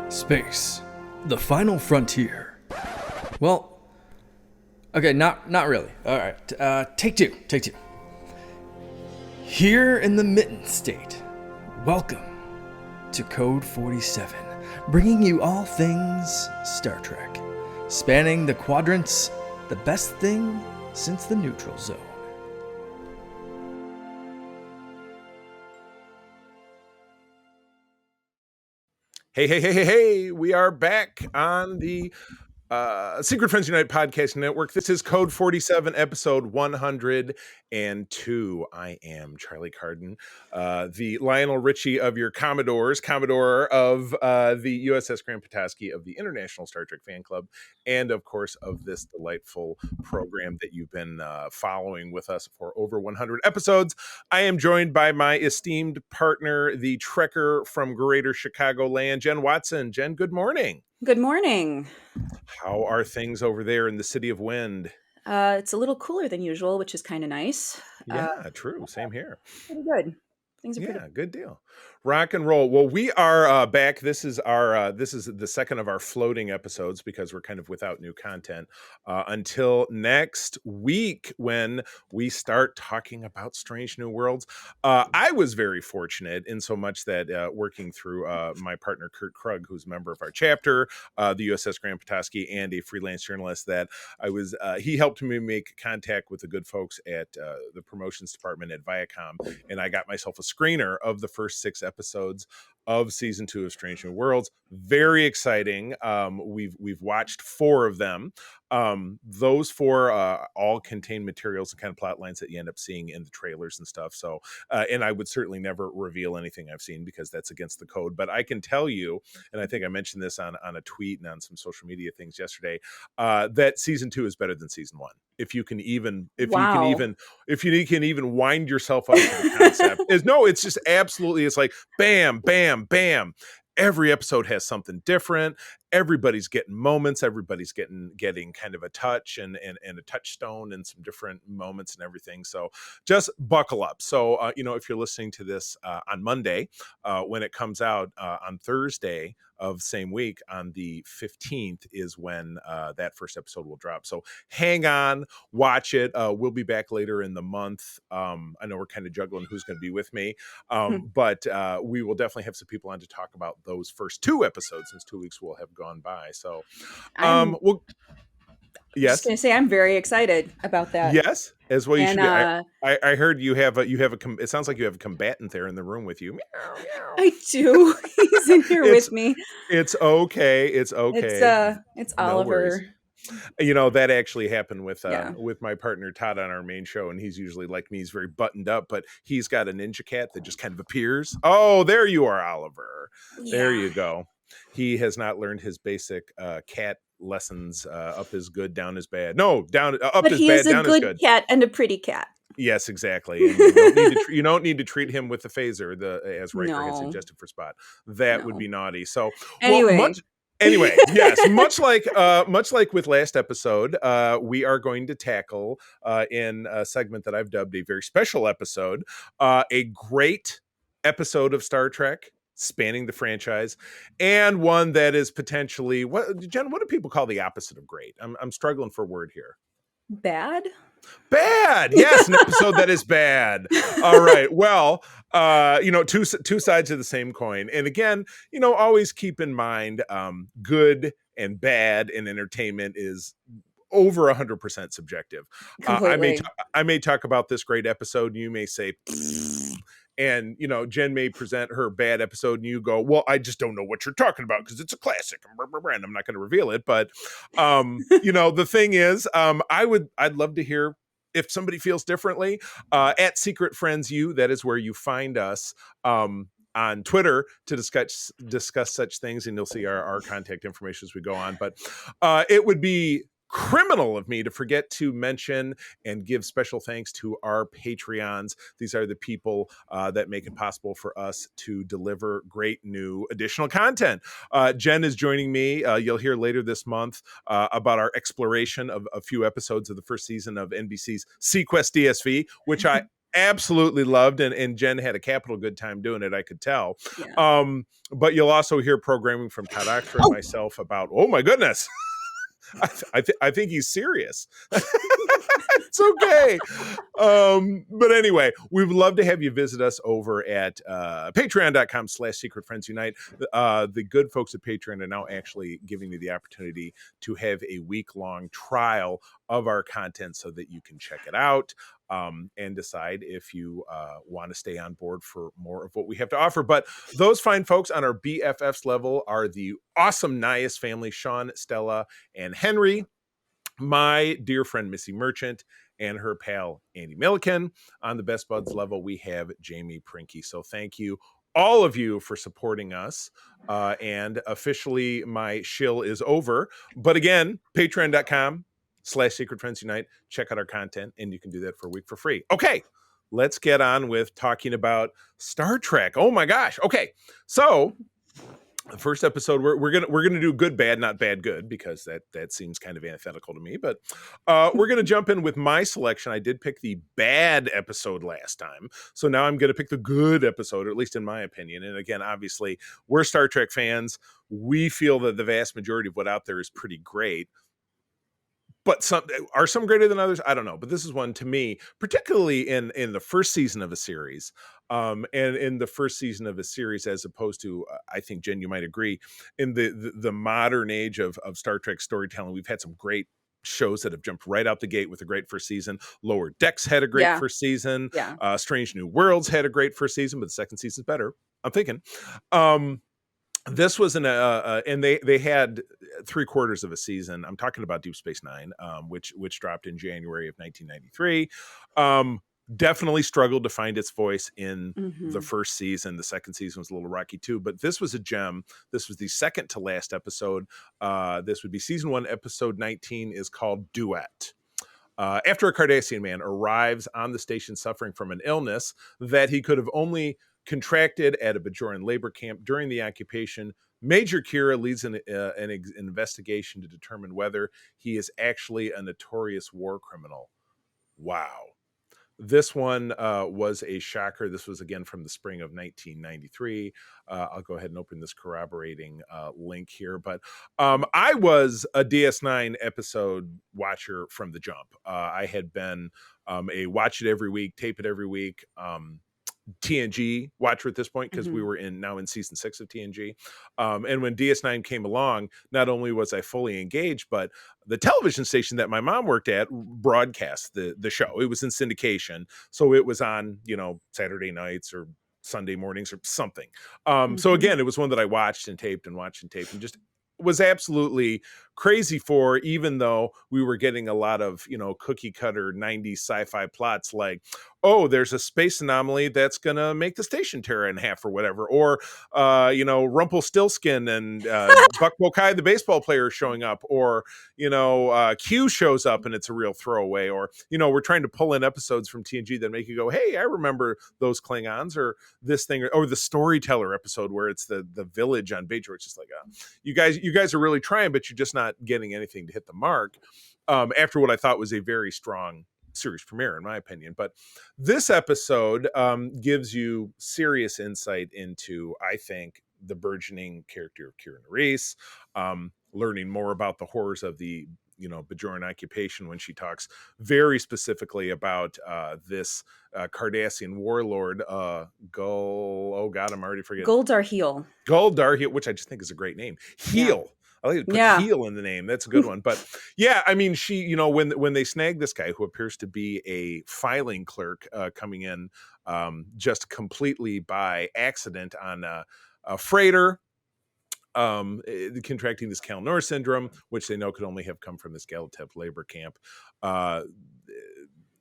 Space, the final frontier. Well, okay, not really. All right, take two. Here in the Mitten State, welcome to Code 47, bringing you all things Star Trek, spanning the quadrants, the best thing since the neutral zone. Hey, we are back on the Secret Friends Unite podcast network. This is Code 47, episode 102. I am Charlie Carden, the Lionel Richie of your Commodore of the USS Grand Petoskey of the International Star Trek Fan Club, and of course of this delightful program that you've been following with us for over 100 episodes. I am joined by my esteemed partner, the Trekker from Greater Chicagoland, Jen Watson. Jen, good morning. Good morning. How are things over there in the City of Wind? It's a little cooler than usual, which is kind of nice. Yeah, true. Same here. Pretty good. Things are Yeah, pretty good deal. Rock and roll. Well, we are back. This is the second of our floating episodes because we're kind of without new content until next week when we start talking about Strange New Worlds. I was very fortunate in so much that working through my partner Kurt Krug, who's a member of our chapter, the USS Grand Petoskey, and a freelance journalist, that he helped me make contact with the good folks at the promotions department at Viacom, and I got myself a screener of the first 6 episodes of season 2 of Strange New Worlds. Very exciting. We've watched 4 of them. Those 4 all contain materials and kind of plot lines that you end up seeing in the trailers and stuff. So, and I would certainly never reveal anything I've seen because that's against the code. But I can tell you, and I think I mentioned this on a tweet and on some social media things yesterday, that season 2 is better than season 1. If you can even wind yourself up to the concept. It's just absolutely, it's like bam, bam, bam. Every episode has something different. Everybody's getting moments. Everybody's getting kind of a touch and a touchstone and some different moments and everything. So just buckle up. So, if you're listening to this on Monday, when it comes out on Thursday of same week on the 15th is when that first episode will drop. So hang on, watch it. We'll be back later in the month. I know we're kind of juggling who's going to be with me, but we will definitely have some people on to talk about those first 2 episodes since 2 weeks will have gone by. So yes, just gonna say I'm very excited about that. Yes, as well you should be. I heard you have it sounds like you have a combatant there in the room with you. I do. He's in here with me. It's okay. It's Oliver. That actually happened with my partner Todd on our main show, and he's usually like me. He's very buttoned up, but he's got a ninja cat that just kind of appears. Oh, there you are, Oliver. Yeah. There you go. He has not learned his basic cat lessons. Up is good, down is bad. No, down up but is bad, down is good. But he is a good cat and a pretty cat. Yes, exactly. And you don't need to treat him with the phaser, as Riker had suggested for Spot. That would be naughty. So anyway, yes, much like with last episode, we are going to tackle in a segment that I've dubbed a very special episode, a great episode of Star Trek spanning the franchise, and one that is potentially Jen, what do people call the opposite of great? I'm struggling for a word here. Bad. Yes, an episode that is bad. All right. Well, two sides of the same coin. And again, always keep in mind, good and bad in entertainment is over 100% subjective. I may talk about this great episode, and you may say, and Jen may present her bad episode, and you go, well, I just don't know what you're talking about because it's a classic, and I'm not going to reveal it. But the thing is, I'd love to hear if somebody feels differently. At Secret Friends U, that is where you find us on Twitter to discuss such things, and you'll see our contact information as we go on. But it would be criminal of me to forget to mention and give special thanks to our Patreons. These are the people that make it possible for us to deliver great new additional content. Jen is joining me. You'll hear later this month about our exploration of a few episodes of the first season of NBC's Sequest DSV, which I absolutely loved, and Jen had a capital good time doing it, I could tell. Yeah. But you'll also hear programming from Todd Oxford and myself about, oh my goodness, I think he's serious. It's okay. But anyway, we would love to have you visit us over at patreon.com/Secret Friends Unite. The good folks at Patreon are now actually giving you the opportunity to have a week-long trial of our content so that you can check it out and decide if you want to stay on board for more of what we have to offer. But those fine folks on our BFFs level are the awesome Nias family, Sean, Stella, and Henry, my dear friend Missy Merchant, and her pal Andy Milliken. On the Best Buds level, we have Jamie Prinky. So thank you, all of you, for supporting us. And officially, my shill is over. But again, patreon.com/Secret Friends Unite. Check out our content, and you can do that for a week for free. Okay, let's get on with talking about Star Trek. Oh my gosh. Okay, so the first episode, we're gonna do good, bad, not bad, good, because that seems kind of antithetical to me. But we're gonna jump in with my selection. I did pick the bad episode last time, so now I'm gonna pick the good episode, or at least in my opinion. And again, obviously, we're Star Trek fans. We feel that the vast majority of what out there is pretty great. But some greater than others? I don't know. But this is one, to me, particularly in the first season of a series, and in the first season of a series, as opposed to, I think, Jen, you might agree, in the modern age of Star Trek storytelling, we've had some great shows that have jumped right out the gate with a great first season. Lower Decks had a great first season. Yeah. Strange New Worlds had a great first season, but the second season's better, I'm thinking. This was and they had 3/4 of a season. I'm talking about Deep Space Nine, which dropped in January of 1993. Definitely struggled to find its voice in the first season. The second season was a little rocky too, but this was a gem. This was the second to last episode. This would be season 1, episode 19, is called Duet. After a Cardassian man arrives on the station suffering from an illness that he could have only contracted at a Bajoran labor camp during the occupation, Major Kira leads an investigation to determine whether he is actually a notorious war criminal. Wow. This one was a shocker. This was, again, from the spring of 1993. I'll go ahead and open this corroborating link here. But I was a DS9 episode watcher from the jump. I had been a watch it every week, tape it every week TNG watcher at this point, because we were now in season 6 of TNG. And when DS9 came along, not only was I fully engaged, but the television station that my mom worked at broadcast the show. It was in syndication, so it was on, Saturday nights or Sunday mornings or something. So again, it was one that I watched and taped and just was absolutely crazy for, even though we were getting a lot of, cookie cutter 90s sci-fi plots like, oh, there's a space anomaly that's going to make the station tear in half or whatever. Or, Rumpelstiltskin and Buck Bokai, the baseball player, showing up. Or, Q shows up and it's a real throwaway. Or, we're trying to pull in episodes from TNG that make you go, hey, I remember those Klingons, or this thing, or the Storyteller episode where it's the village on Bajor. It's just like, you guys are really trying, but you're just not getting anything to hit the mark. After what I thought was a very strong series premiere, in my opinion. But this episode gives you serious insight into, I think, the burgeoning character of Kira Nerys, learning more about the horrors of the Bajoran occupation, when she talks very specifically about this Cardassian warlord, oh god, I'm already forgetting. Gul Darhe'el. Gul Darhe'el, which I just think is a great name. Heel. I like to put heel in the name. That's a good one. But yeah, I mean, she, when they snag this guy who appears to be a filing clerk coming in just completely by accident on a freighter, contracting this Kalnor syndrome, which they know could only have come from this Galatev labor camp.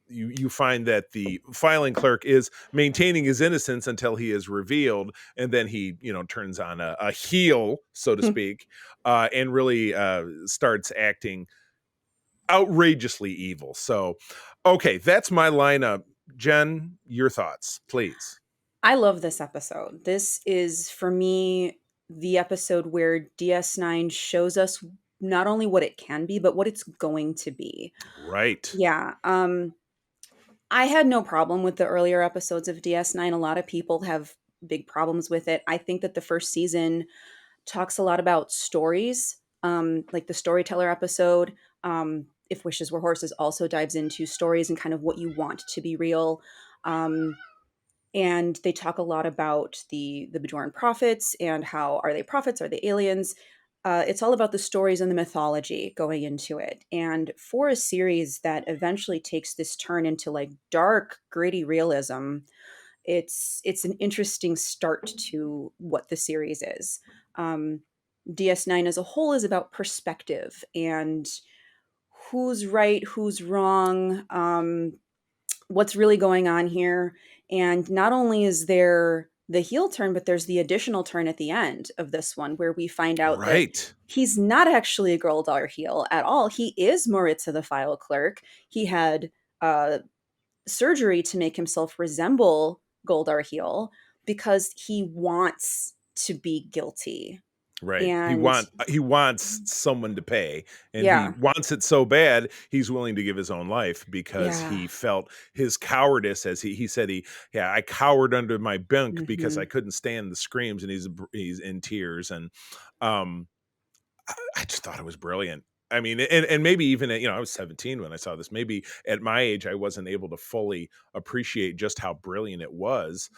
You find that the filing clerk is maintaining his innocence until he is revealed, and then he, turns on a heel, so to speak, and really starts acting outrageously evil. So, okay, that's my lineup. Jen, your thoughts, please. I love this episode. This is, for me, the episode where DS9 shows us not only what it can be, but what it's going to be. Right. Yeah. I had no problem with the earlier episodes of DS9. A lot of people have big problems with it. I think that the first season talks a lot about stories, like the storyteller episode. If Wishes Were Horses also dives into stories and kind of what you want to be real. Um, and they talk a lot about the Bajoran prophets and how are they prophets, are they aliens? It's all about the stories and the mythology going into it. And for a series that eventually takes this turn into like dark, gritty realism, it's an interesting start to what the series is. Um, DS9 as a whole is about perspective and who's right, who's wrong, what's really going on here. And not only is there the heel turn, but there's the additional turn at the end of this one where we find out that Right. he's not actually a Goldar heel at all. He is Maritza the file clerk. He had uh, surgery to make himself resemble Goldar heel because he wants to be guilty. Right. And He wants someone to pay, and he yeah, wants it so bad he's willing to give his own life because yeah. he felt his cowardice, as he said, I cowered under my bunk because I Hmm. couldn't stand the screams, and he's in tears. And um I just thought it was brilliant. I mean, and maybe even at, I was 17 when I saw this. Maybe at my age, I wasn't able to fully appreciate just how brilliant it was.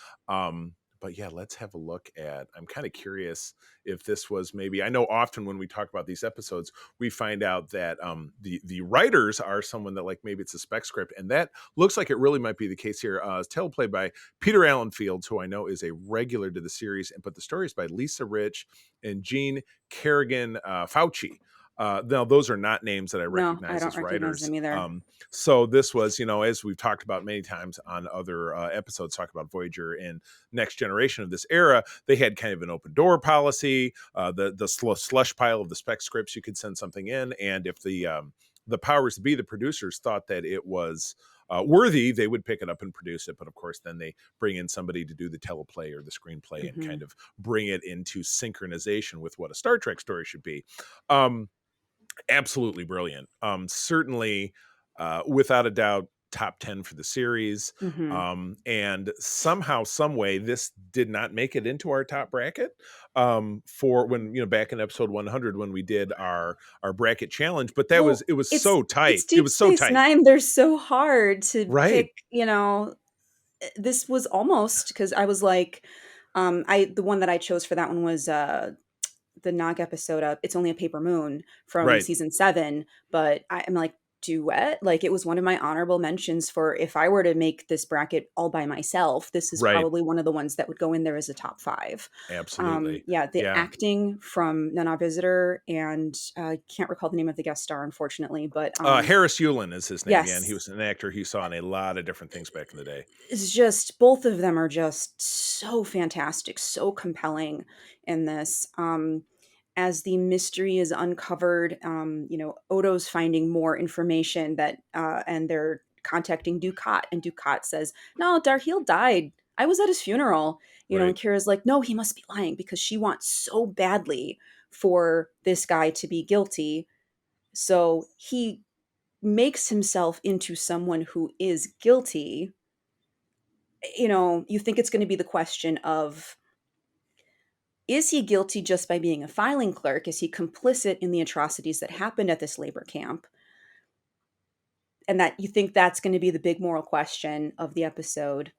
But yeah, let's have a look at. I'm kind of curious if this was maybe. I know often when we talk about these episodes, we find out that the writers are someone that, like, maybe it's a spec script, and that looks like it really might be the case here. It's teleplay by Peter Allen Fields, who I know is a regular to the series, but the story is by Lisa Rich and Gene Kerrigan Fauci. Now, those are not names that I No, I recognize don't as recognize writers. them either. So this was, as we've talked about many times on other episodes, talk about Voyager and Next Generation of this era, they had kind of an open door policy. The slush pile of the spec scripts, you could send something in, and if the powers to be, the producers, thought that it was worthy, they would pick it up and produce it. But of course, then they bring in somebody to do the teleplay or the screenplay and Hmm. kind of bring it into synchronization with what a Star Trek story should be. Um, Absolutely brilliant. Certainly, without a doubt, top 10 for the series. Hmm. And somehow, some way, this did not make it into our top bracket. For when, back in episode 100 when we did our bracket challenge, but Well, it was it's so tight. it's It Deep was so Space tight. Nine. They're so hard to Right. pick. This was almost because I was like, the one that I chose for that one was the Nog episode of It's Only a Paper Moon from Right. season 7, but I'm like, duet? Like, it was one of my honorable mentions for if I were to make this bracket all by myself, this is Right. probably one of the ones that would go in there as a top 5. Absolutely. Yeah, the Yeah. acting from Nana Visitor, and I can't recall the name of the guest star, unfortunately, but Harris Yulin is his name. Yeah, and he yes, was an actor he saw in a lot of different things back in the day. it's just both of them are just so fantastic, so compelling in this. As the mystery is uncovered, Odo's finding more information and they're contacting Ducat, and Ducat says, "No, Darheil died. I was at his funeral." And Right. Kira's like, "No, he must be lying because she wants so badly for this guy to be guilty." So he makes himself into someone who is guilty. You think it's going to be the question of, is he guilty just by being a filing clerk? Is he complicit in the atrocities that happened at this labor camp? And that you think that's going to be the big moral question of the episode.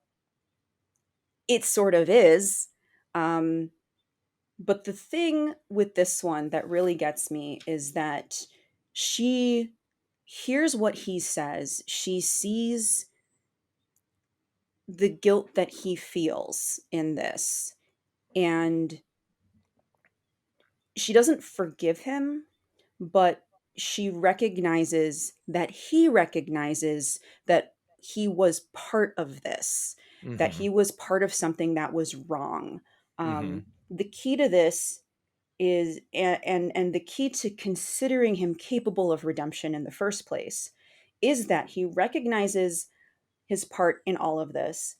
It sort of is. Um, but the thing with this one that really gets me is that she hears what he says. She sees the guilt that he feels in this. And she doesn't forgive him, but she recognizes that he recognizes that he was part of this, that Mm-hmm. he was part of something that was wrong. Mm-hmm. The key to this is, and the key to considering him capable of redemption in the first place, is that he recognizes his part in all of this.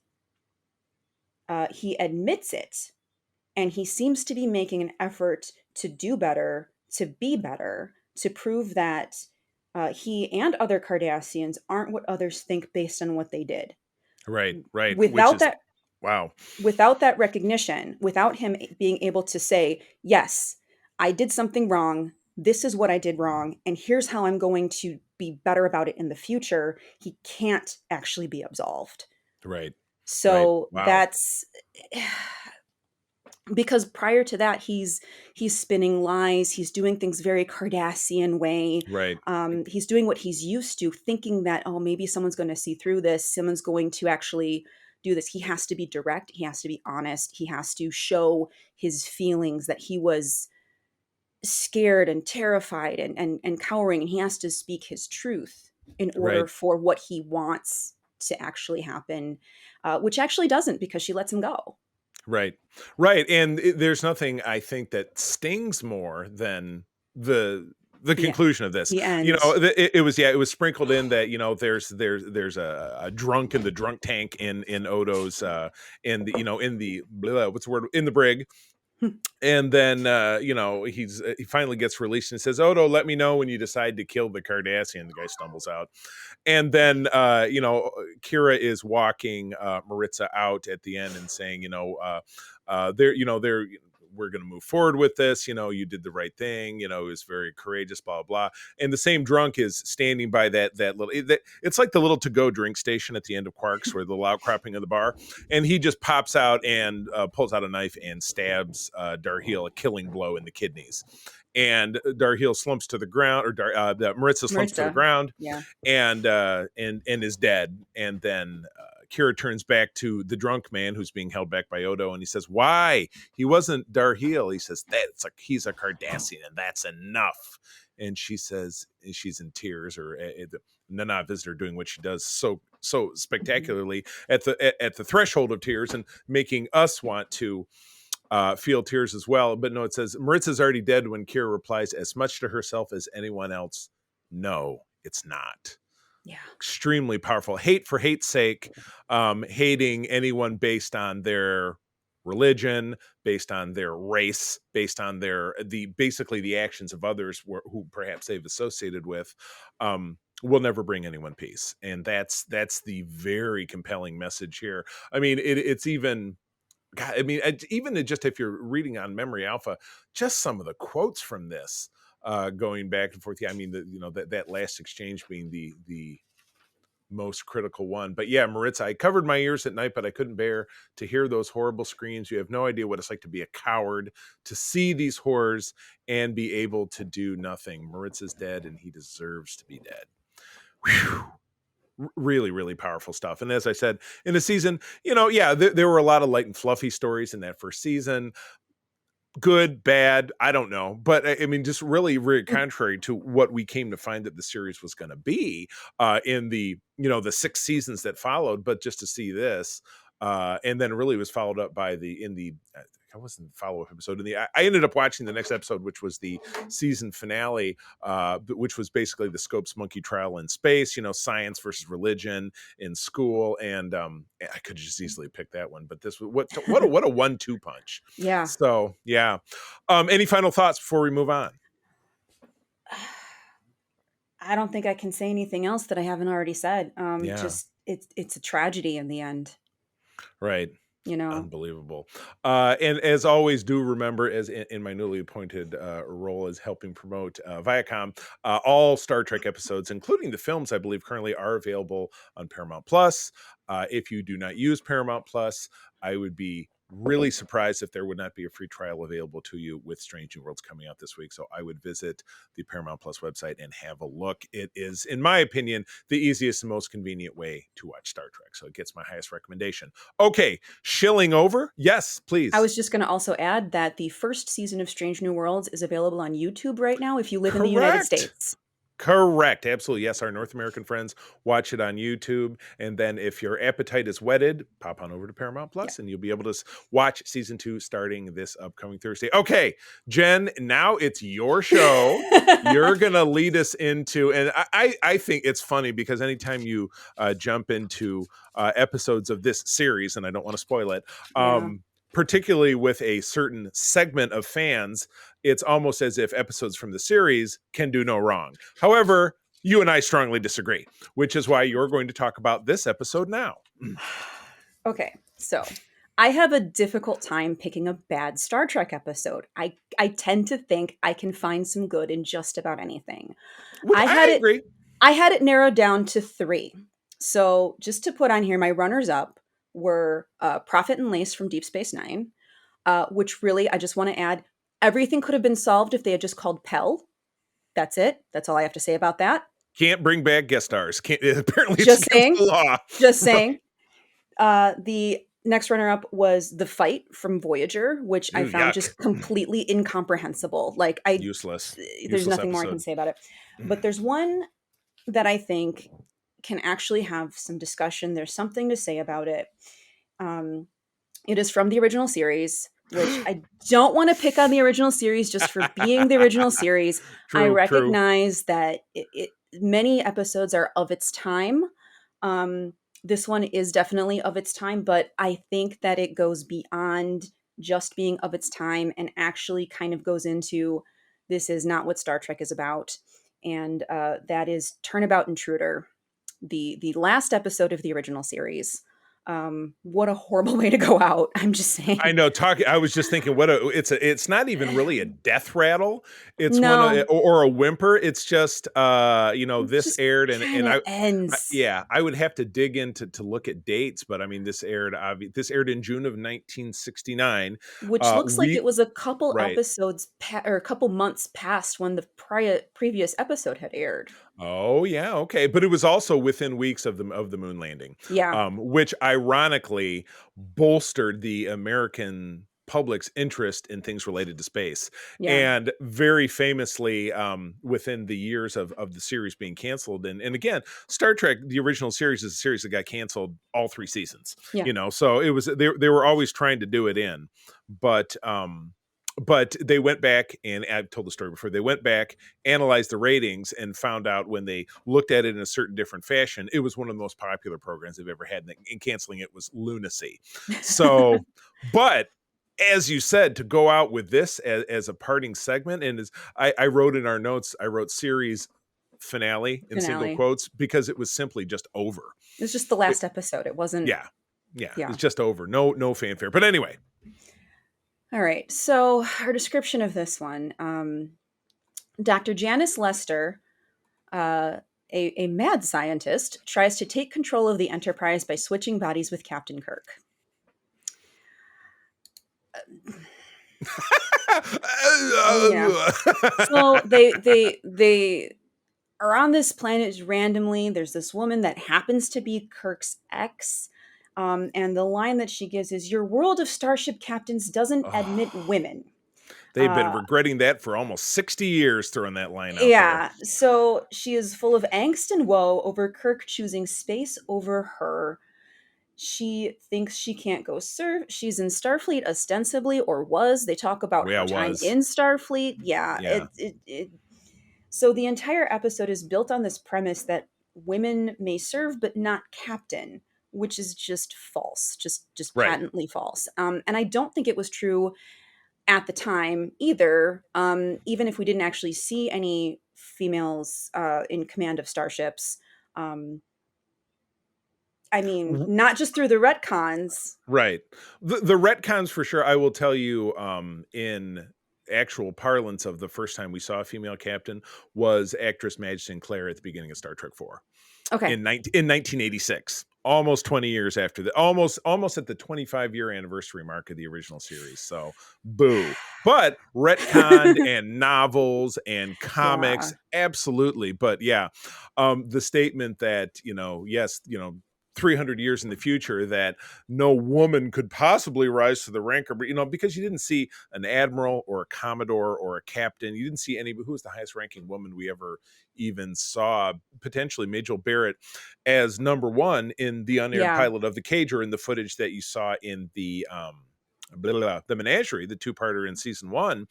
He admits it, and he seems to be making an effort to do better, to be better, to prove that he and other Cardassians aren't what others think based on what they did. Right, which Without is that, wow. without that recognition, without him being able to say, yes, I did something wrong. This is what I did wrong. And here's how I'm going to be better about it in the future. He can't actually be absolved. Right. So Wow. that's because prior to that, he's spinning lies. He's doing things very Cardassian way. Right. He's doing what he's used to, thinking that, oh, maybe someone's going to see through this. Someone's going to actually do this. He has to be direct. He has to be honest. He has to show his feelings, that he was scared and terrified and cowering. And he has to speak his truth in order Right. for what he wants to actually happen, which actually doesn't, because she lets him go. Right. And there's nothing I think that stings more than the The, conclusion of this. the end. It was sprinkled in that, there's a drunk in the drunk tank in Odo's in the in the what's the word, in the brig. And then he finally gets released and says, Odo, let me know when you decide to kill the Cardassian. The guy stumbles out. And then Kira is walking Maritza out at the end and saying, we're going to move forward with this. You did the right thing. It was very courageous, blah, blah. And the same drunk is standing by that little, it's like the little to-go drink station at the end of Quarks, where the outcropping of the bar. And he just pops out and pulls out a knife and stabs Darheel a killing blow in the kidneys. And Darheel slumps to the ground, or Maritza slumps to the ground, Yeah. and is dead. And then Kira turns back to the drunk man who's being held back by Odo, and he says, "Why? He wasn't Darheel." He says, "That's like he's a Cardassian, and that's enough." And she says, she's in tears, or the Nana visitor doing what she does so spectacularly at the threshold of tears, and making us want to feel tears as well. But no, it says Maritza's already dead when Kira replies, as much to herself as anyone else, no, it's not. Yeah. Extremely powerful. Hate for hate's sake, hating anyone based on their religion, based on their race, based on basically the actions of others who perhaps they've associated with, will never bring anyone peace. And that's the very compelling message here. I mean, it's even, God, I mean, even just if you're reading on Memory Alpha, just some of the quotes from this, going back and forth. Yeah, I mean, that last exchange being the most critical one. But yeah, Maritza, I covered my ears at night, but I couldn't bear to hear those horrible screams. You have no idea what it's like to be a coward, to see these horrors and be able to do nothing. Maritza's dead, and he deserves to be dead. Whew. Really, really powerful stuff. And as I said, in the season, there were a lot of light and fluffy stories in that first season. Good, bad, I don't know. But I mean, just really, really contrary to what we came to find that the series was going to be in the 6 seasons that followed. But just to see this, and then really was followed up by I wasn't the follow-up episode. I ended up watching the next episode, which was the season finale, which was basically the Scopes monkey trial in space, science versus religion in school. And I could just easily pick that one, but this was what a 1-2 punch. Yeah. So yeah. Any final thoughts before we move on? I don't think I can say anything else that I haven't already said. Yeah. Just it's a tragedy in the end. Right. You Unbelievable. And as always, do remember, as in my newly appointed role as helping promote Viacom, all Star Trek episodes, including the films, I believe currently are available on Paramount Plus. If you do not use Paramount Plus, I would be really surprised if there would not be a free trial available to you with Strange New Worlds coming out this week. So I would visit the Paramount Plus website and have a look. It is, in my opinion, the easiest and most convenient way to watch Star Trek. So it gets my highest recommendation. Okay, shilling over. Yes, please. I was just going to also add that the first season of Strange New Worlds is available on YouTube right now if you live in the United States. Correct. Absolutely. Yes, our North American friends watch it on YouTube. And then if your appetite is whetted, pop on over to Paramount Plus, and you'll be able to watch season 2 starting this upcoming Thursday. Okay, Jen, now it's your show. You're going to lead us into, and I think it's funny because anytime you jump into episodes of this series, and I don't want to spoil it, particularly with a certain segment of fans, it's almost as if episodes from the series can do no wrong. However, You and I strongly disagree, which is why you're going to talk about this episode now. Okay, so I have a difficult time picking a bad Star Trek episode. I tend to think I can find some good in just about anything. Which I had I it agree. I had it narrowed down to 3. So just to put on here, my runners up were Prophet and Lace from Deep Space Nine, which really I just want to add everything could have been solved if they had just called Pell. That's it. That's all I have to say about that. Can't bring back guest stars. Can't, apparently it's Just against saying. the law. Just saying. The next runner up was The Fight from Voyager, which I Ooh, found yuck. just completely incomprehensible. Like Useless. there's Useless nothing more I can episode. say about it. But there's one that I think can actually have some discussion. There's something to say about it. Um, it is from the original series, which I don't want to pick on the original series just for being the original series. I True. recognize that many episodes are of its time. This one is definitely of its time, but I think that it goes beyond just being of its time and actually kind of goes into this is not what Star Trek is about. And that is Turnabout Intruder, the last episode of the original series. What a horrible way to go out. I'm just saying. I know. I was just thinking, it's not even really a death rattle. It's No, or a whimper. It's just, it this just aired, kind and of I, ends. yeah, I would have to dig into to look at dates, but I mean, this aired in June of 1969. Which looks like We it was a couple Right. episodes or a couple months past when the previous episode had aired. Oh yeah, okay, but it was also within weeks of the moon landing, Yeah, which ironically bolstered the American public's interest in things related to space. yeah, And very famously, within the years of the series being canceled, and again, Star Trek, the original series, is a series that got canceled all 3 seasons. yeah. So it was they were always trying to do it in, but but they went back, and I've told the story before. They went back, analyzed the ratings, and found out when they looked at it in a certain different fashion, it was one of the most popular programs they've ever had. And canceling it was lunacy. So, but as you said, to go out with this as a parting segment, and as I wrote in our notes, I wrote series finale in single Finale. quotes because it was simply just over. It was just the It, last episode. It wasn't. yeah, Yeah. it's just over. No fanfare. But anyway, All right. So our description of this one: Dr. Janice Lester, a mad scientist, tries to take control of the Enterprise by switching bodies with Captain Kirk. Yeah. So they are on this planet randomly. There's this woman that happens to be Kirk's ex. And the line that she gives is, "Your world of starship captains doesn't admit Oh, women." they've been Uh, regretting that for almost 60 years, throwing that line out there. yeah. So she is full of angst and woe over Kirk choosing space over her. She thinks she can't go serve. She's in Starfleet ostensibly, or was. They talk about Yeah, her it time was. in Starfleet. Yeah. Yeah. So the entire episode is built on this premise that women may serve but not captain, which is just false, just Right. patently false. And I don't think it was true at the time either. Even if we didn't actually see any females in command of starships. Um, I mean, W- not just through the retcons. Right. The retcons for sure. I will tell you, in actual parlance of the first time we saw a female captain was actress Madge Sinclair at the beginning of Star Trek 4 Okay, in 1986. Almost 20 years after almost at the 25-year anniversary mark of the original series. So boo. But retconned and novels and yeah, comics, absolutely. But yeah, the statement that, yes, 300 years in the future that no woman could possibly rise to the rank of, because you didn't see an admiral or a commodore or a captain. You didn't see who was the highest ranking woman we ever even saw, potentially Majel Barrett as number one in the unaired yeah, pilot of the Cager, in the footage that you saw in the the Menagerie, the two-parter in season 1,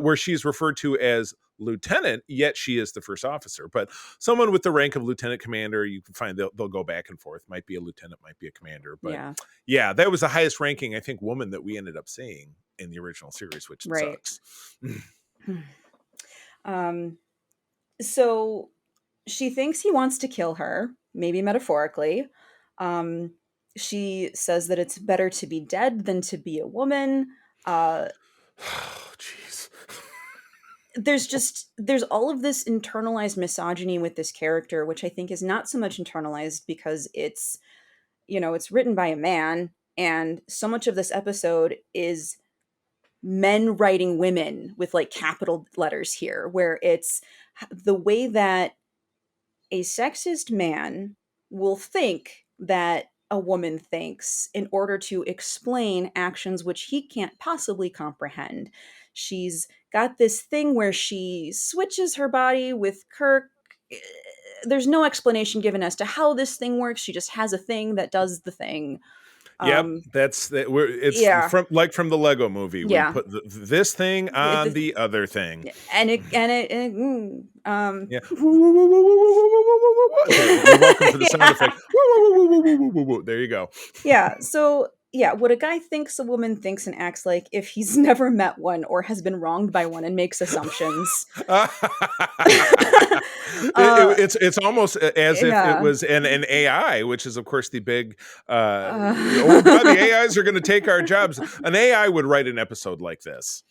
where she's referred to as lieutenant, yet she is the first officer. But someone with the rank of lieutenant commander, you can find they'll go back and forth. Might be a lieutenant, might be a commander. But yeah, yeah, that was the highest ranking, I think, woman that we ended up seeing in the original series, which right. sucks. um, so she thinks he wants to kill her, maybe metaphorically. Um, she says that it's better to be dead than to be a woman. Uh, Oh, jeez. there's all of this internalized misogyny with this character, which I think is not so much internalized because it's, it's written by a man, and so much of this episode is men writing women with like capital letters here, where it's the way that a sexist man will think that a woman thinks in order to explain actions which he can't possibly comprehend. She's got this thing where she switches her body with Kirk. There's no explanation given as to how this thing works. She just has a thing that does the thing. Yep, Um, that's that. It's yeah, from the Lego Movie. We yeah. put this thing on the other thing. Yeah. You're welcome for the sound effect. There you go. Yeah. So, yeah, what a guy thinks a woman thinks and acts like if he's never met one or has been wronged by one and makes assumptions. It's almost as if it Yeah. was an AI, which is of course the big oh god, the AIs are going to take our jobs. An AI would write an episode like this.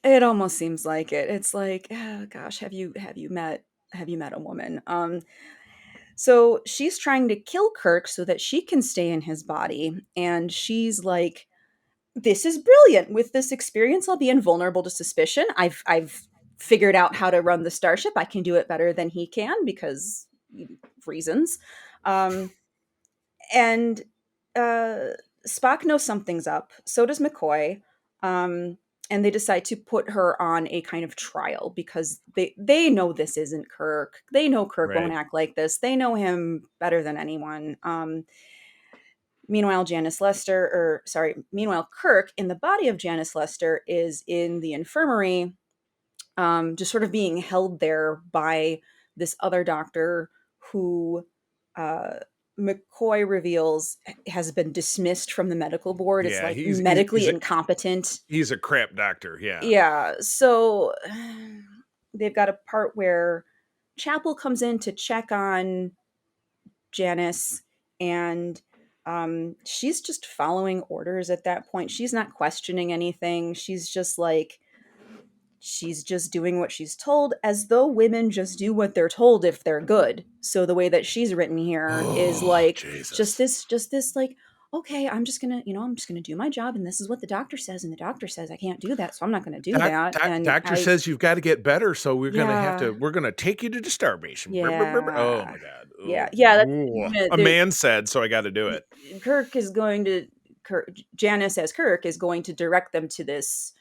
It almost seems like it. It's like, oh, gosh, have you met a woman? So she's trying to kill Kirk so that she can stay in his body, and she's like, this is brilliant. With this experience, I'll be invulnerable to suspicion. I've figured out how to run the starship. I can do it better than he can because reasons. Um, and Spock knows something's up. So does McCoy. And they decide to put her on a kind of trial because they know this isn't Kirk. They know Kirk won't Right. act like this. They know him better than anyone. Meanwhile, Kirk in the body of Janice Lester is in the infirmary, just sort of being held there by this other doctor who uh, McCoy reveals has been dismissed from the medical board. It's Yeah, like medically incompetent. He's a crap doctor. Yeah. Yeah. So they've got a part where Chapel comes in to check on Janice, and she's just following orders at that point. She's not questioning anything. She's just doing what she's told, as though women just do what they're told if they're good. So the way that she's written here is like Jesus. just this like, okay, I'm just gonna do my job, and this is what the doctor says, and the doctor says I can't do that, so I'm not gonna do that. And Doctor says you've got to get better, so we're Yeah. gonna take you to the Starbase. Yeah. Oh my god. Yeah, Ugh. yeah. Ooh. A man said, so I got to do it. Janice as Kirk is going to direct them to this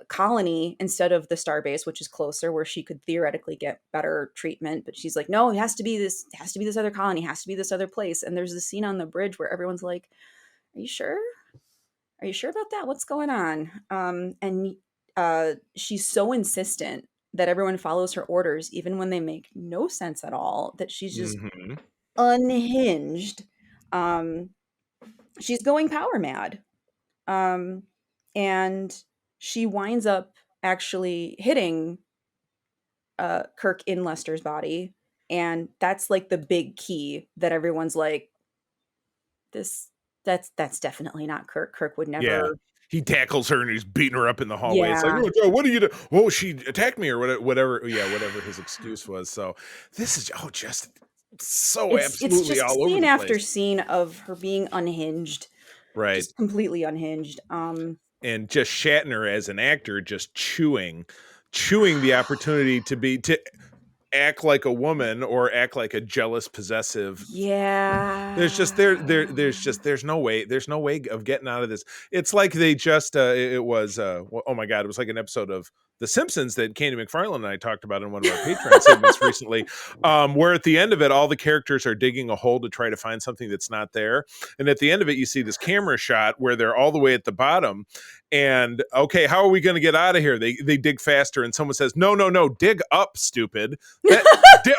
colony instead of the Starbase, which is closer, where she could theoretically get better treatment. But she's like, no, it has to be this other colony, it has to be this other place. And there's this scene on the bridge where everyone's like, are you sure about that? What's going on? And she's so insistent that everyone follows her orders, even when they make no sense at all, that she's just Mhm. unhinged. She's going power mad. And she winds up actually hitting Kirk in Lester's body. And that's like the big key that everyone's like, that's definitely not Kirk. Kirk would never. Yeah. He tackles her and he's beating her up in the hallway. It's like, Yeah. oh, Joe, what are you doing? Oh, she attacked me or whatever. Yeah, whatever his excuse was. So this is just so It's absolutely just all over scene the after place. scene of her being unhinged, Right. just completely unhinged. And just Shatner as an actor just chewing the opportunity to act like a woman or act like a jealous, possessive. Yeah. There's no way of getting out of this. It's like they just it was oh my god, it was like an episode of The Simpsons that Candy McFarlane and I talked about in one of our Patreon segments recently, where at the end of it, all the characters are digging a hole to try to find something that's not there. And at the end of it, you see this camera shot where they're all the way at the bottom. And okay, how are we going to get out of here? They dig faster, and someone says, "No, dig up, stupid."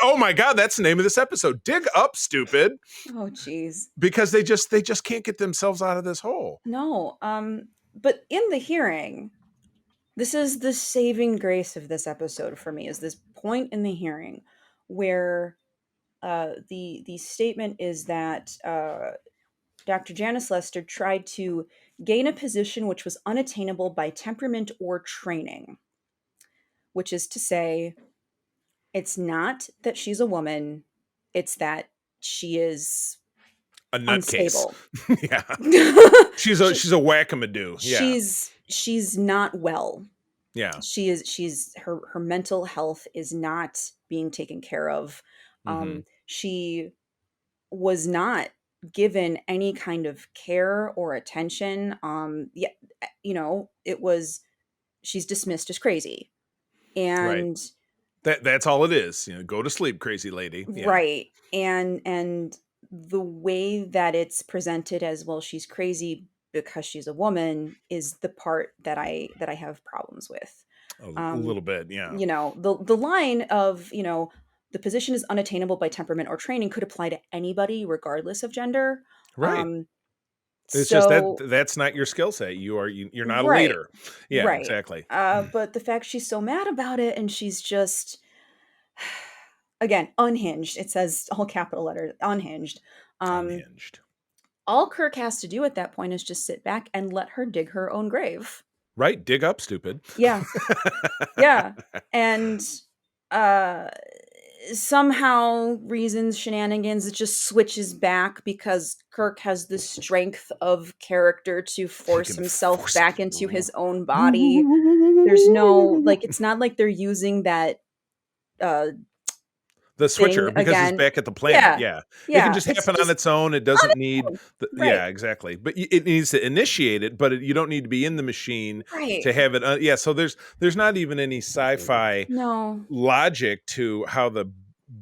Oh my god, that's the name of this episode. Dig up, stupid. Oh, geez. Because they just can't get themselves out of this hole. No. But in the hearing, this is the saving grace of this episode for me, is this point in the hearing where the statement is that Dr. Janice Lester tried to gain a position which was unattainable by temperament or training, which is to say, it's not that she's a woman, it's that she is A nutcase. unstable. Yeah. She- She's a whack-a-madoo. Yeah. she's not well. Yeah. She's her mental health is not being taken care of. Hmm. She was not given any kind of care or attention. Yeah, it was, she's dismissed as crazy. Right. And That's all it is. Go to sleep, crazy lady. Yeah. right. And the way that it's presented as, well, she's crazy because she's a woman, is the part that I have problems with. A Um, little bit. Yeah. the line of, the position is unattainable by temperament or training could apply to anybody regardless of gender. Right. Um, It's just so that's not your skill set. You're not a right, leader. Yeah, right. exactly. But the fact she's so mad about it, and she's just, again, unhinged. It says all capital letters, unhinged. Um, Unhinged. all Kirk has to do at that point is just sit back and let her dig her own grave. Right. Dig up, stupid. Yeah, yeah. And uh somehow, reasons, shenanigans, it just switches back because Kirk has the strength of character to He force can himself force back it. into his own body. There's no, like, it's not like they're using that uh The thing switcher, because he's again. back at the planet. Yeah, Yeah. It can yeah, just it's happen on just its own. It on doesn't its need own. yeah, Right, exactly. But it needs to initiate it, but you don't need to be in the machine right. to have it. Yeah. So there's not even any sci-fi No, logic to how the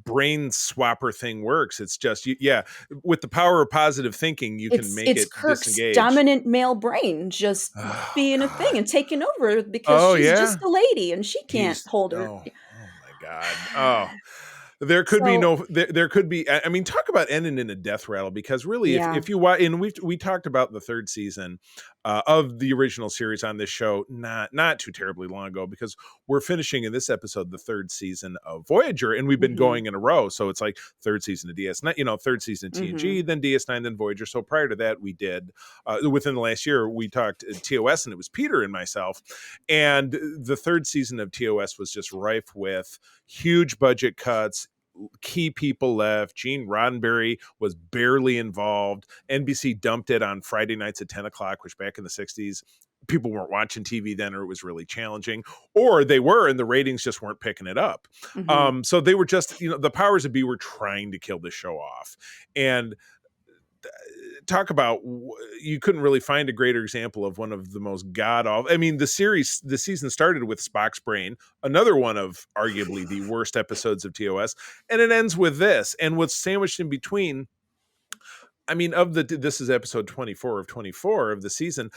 brain swapper thing works. It's just, yeah, with the power of positive thinking, you can make it's it Kirk's disengage. dominant male brain just Oh, being a thing God. and taking over because Oh, she's yeah. just a lady and she can't He's hold her. oh my God. Oh, there could be So, no there could be, I mean, talk about ending in a death rattle, because really, yeah. if you watch, and we talked about the third season of the original series on this show not too terribly long ago, because we're finishing in this episode the third season of Voyager, and we've been Mhm. going in a row. So it's like third season of DS9, third season of Mhm. TNG, then DS9, then Voyager. So prior to that, we did within the last year, we talked TOS, and it was Peter and myself, and the third season of TOS was just rife with huge budget cuts. Key people left. Gene Roddenberry was barely involved. NBC dumped it on Friday nights at 10 o'clock, which back in the 60s, people weren't watching TV then, or it was really challenging, or they were, and the ratings just weren't picking it up. Mhm. So they were just, the powers that be were trying to kill the show off. And talk about, you couldn't really find a greater example of one of the most god awful. I mean, the season started with Spock's brain, another one of arguably the worst episodes of TOS, and it ends with this, and what's sandwiched in between. I mean, this is episode 24 of 24 of the season.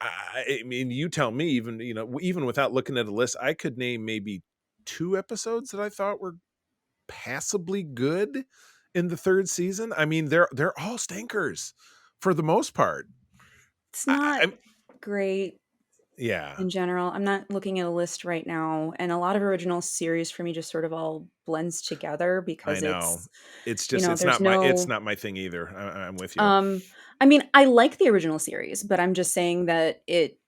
I mean, you tell me, even without looking at a list, I could name maybe 2 episodes that I thought were passably good in the third season. I mean, they're all stinkers for the most part. It's not I'm great yeah, in general. I'm not looking at a list right now, and a lot of original series for me just sort of all blends together I because know. it's, It's just there's it's no not my thing either. I'm with you. um I mean, I like the original series, but I'm just saying that it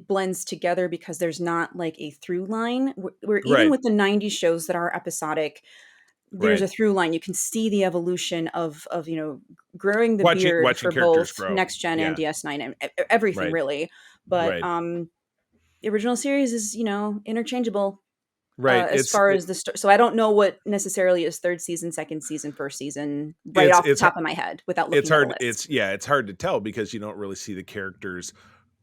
blends together because there's not like a through line where even Right, with the 90s shows that are episodic, there's right. a through line. You can see the evolution of growing the beard Watching for characters both grow. next gen and Yeah, DS9 and everything right, really. But right, the original series is, interchangeable right. as far as the story. So I don't know what necessarily is third season, second season, first season right It's off the it's top of my head without it's looking at a hard. list. It's hard to tell because you don't really see the characters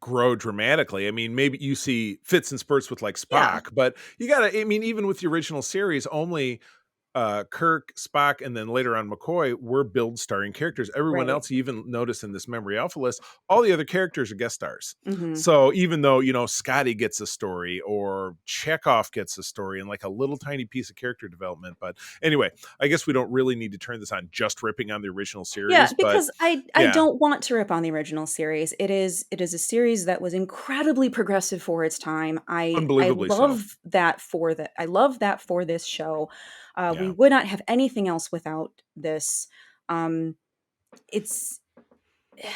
grow dramatically. I mean, maybe you see fits and spurts with like Yeah, Spock, but you gotta. I mean, even with the original series, only Kirk, Spock, and then later on McCoy were build starring characters. Everyone right. else, you even notice in this memory alpha list, all the other characters are guest stars. Hmm. So even though, Scotty gets a story or Chekhov gets a story and like a little tiny piece of character development. But anyway, I guess we don't really need to turn this on just ripping on the original Yeah, series, but because I yeah, don't want to rip on the original series. It is a series that was incredibly progressive for its time. I unbelievably so. love that for I love that for this show. We Yeah. would not have anything else without this. It's You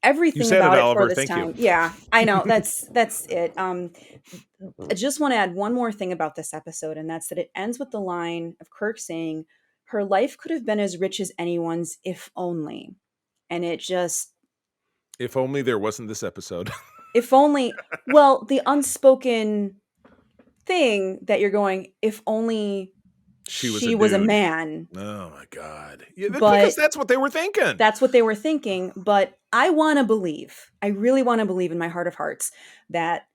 everything said it, about it for Oliver. this Thank you. time. Yeah, I know. That's it. I just want to add one more thing about this episode, and that's that it ends with the line of Kirk saying, "Her life could have been as rich as anyone's if only." And it just, If only there wasn't this episode. if only, well, the unspoken thing that you're going, if only She was a she was a dude. man. Oh my God. Yeah, because But that's what they were thinking. that's what they were thinking. But I want to believe, I really want to believe in my heart of hearts that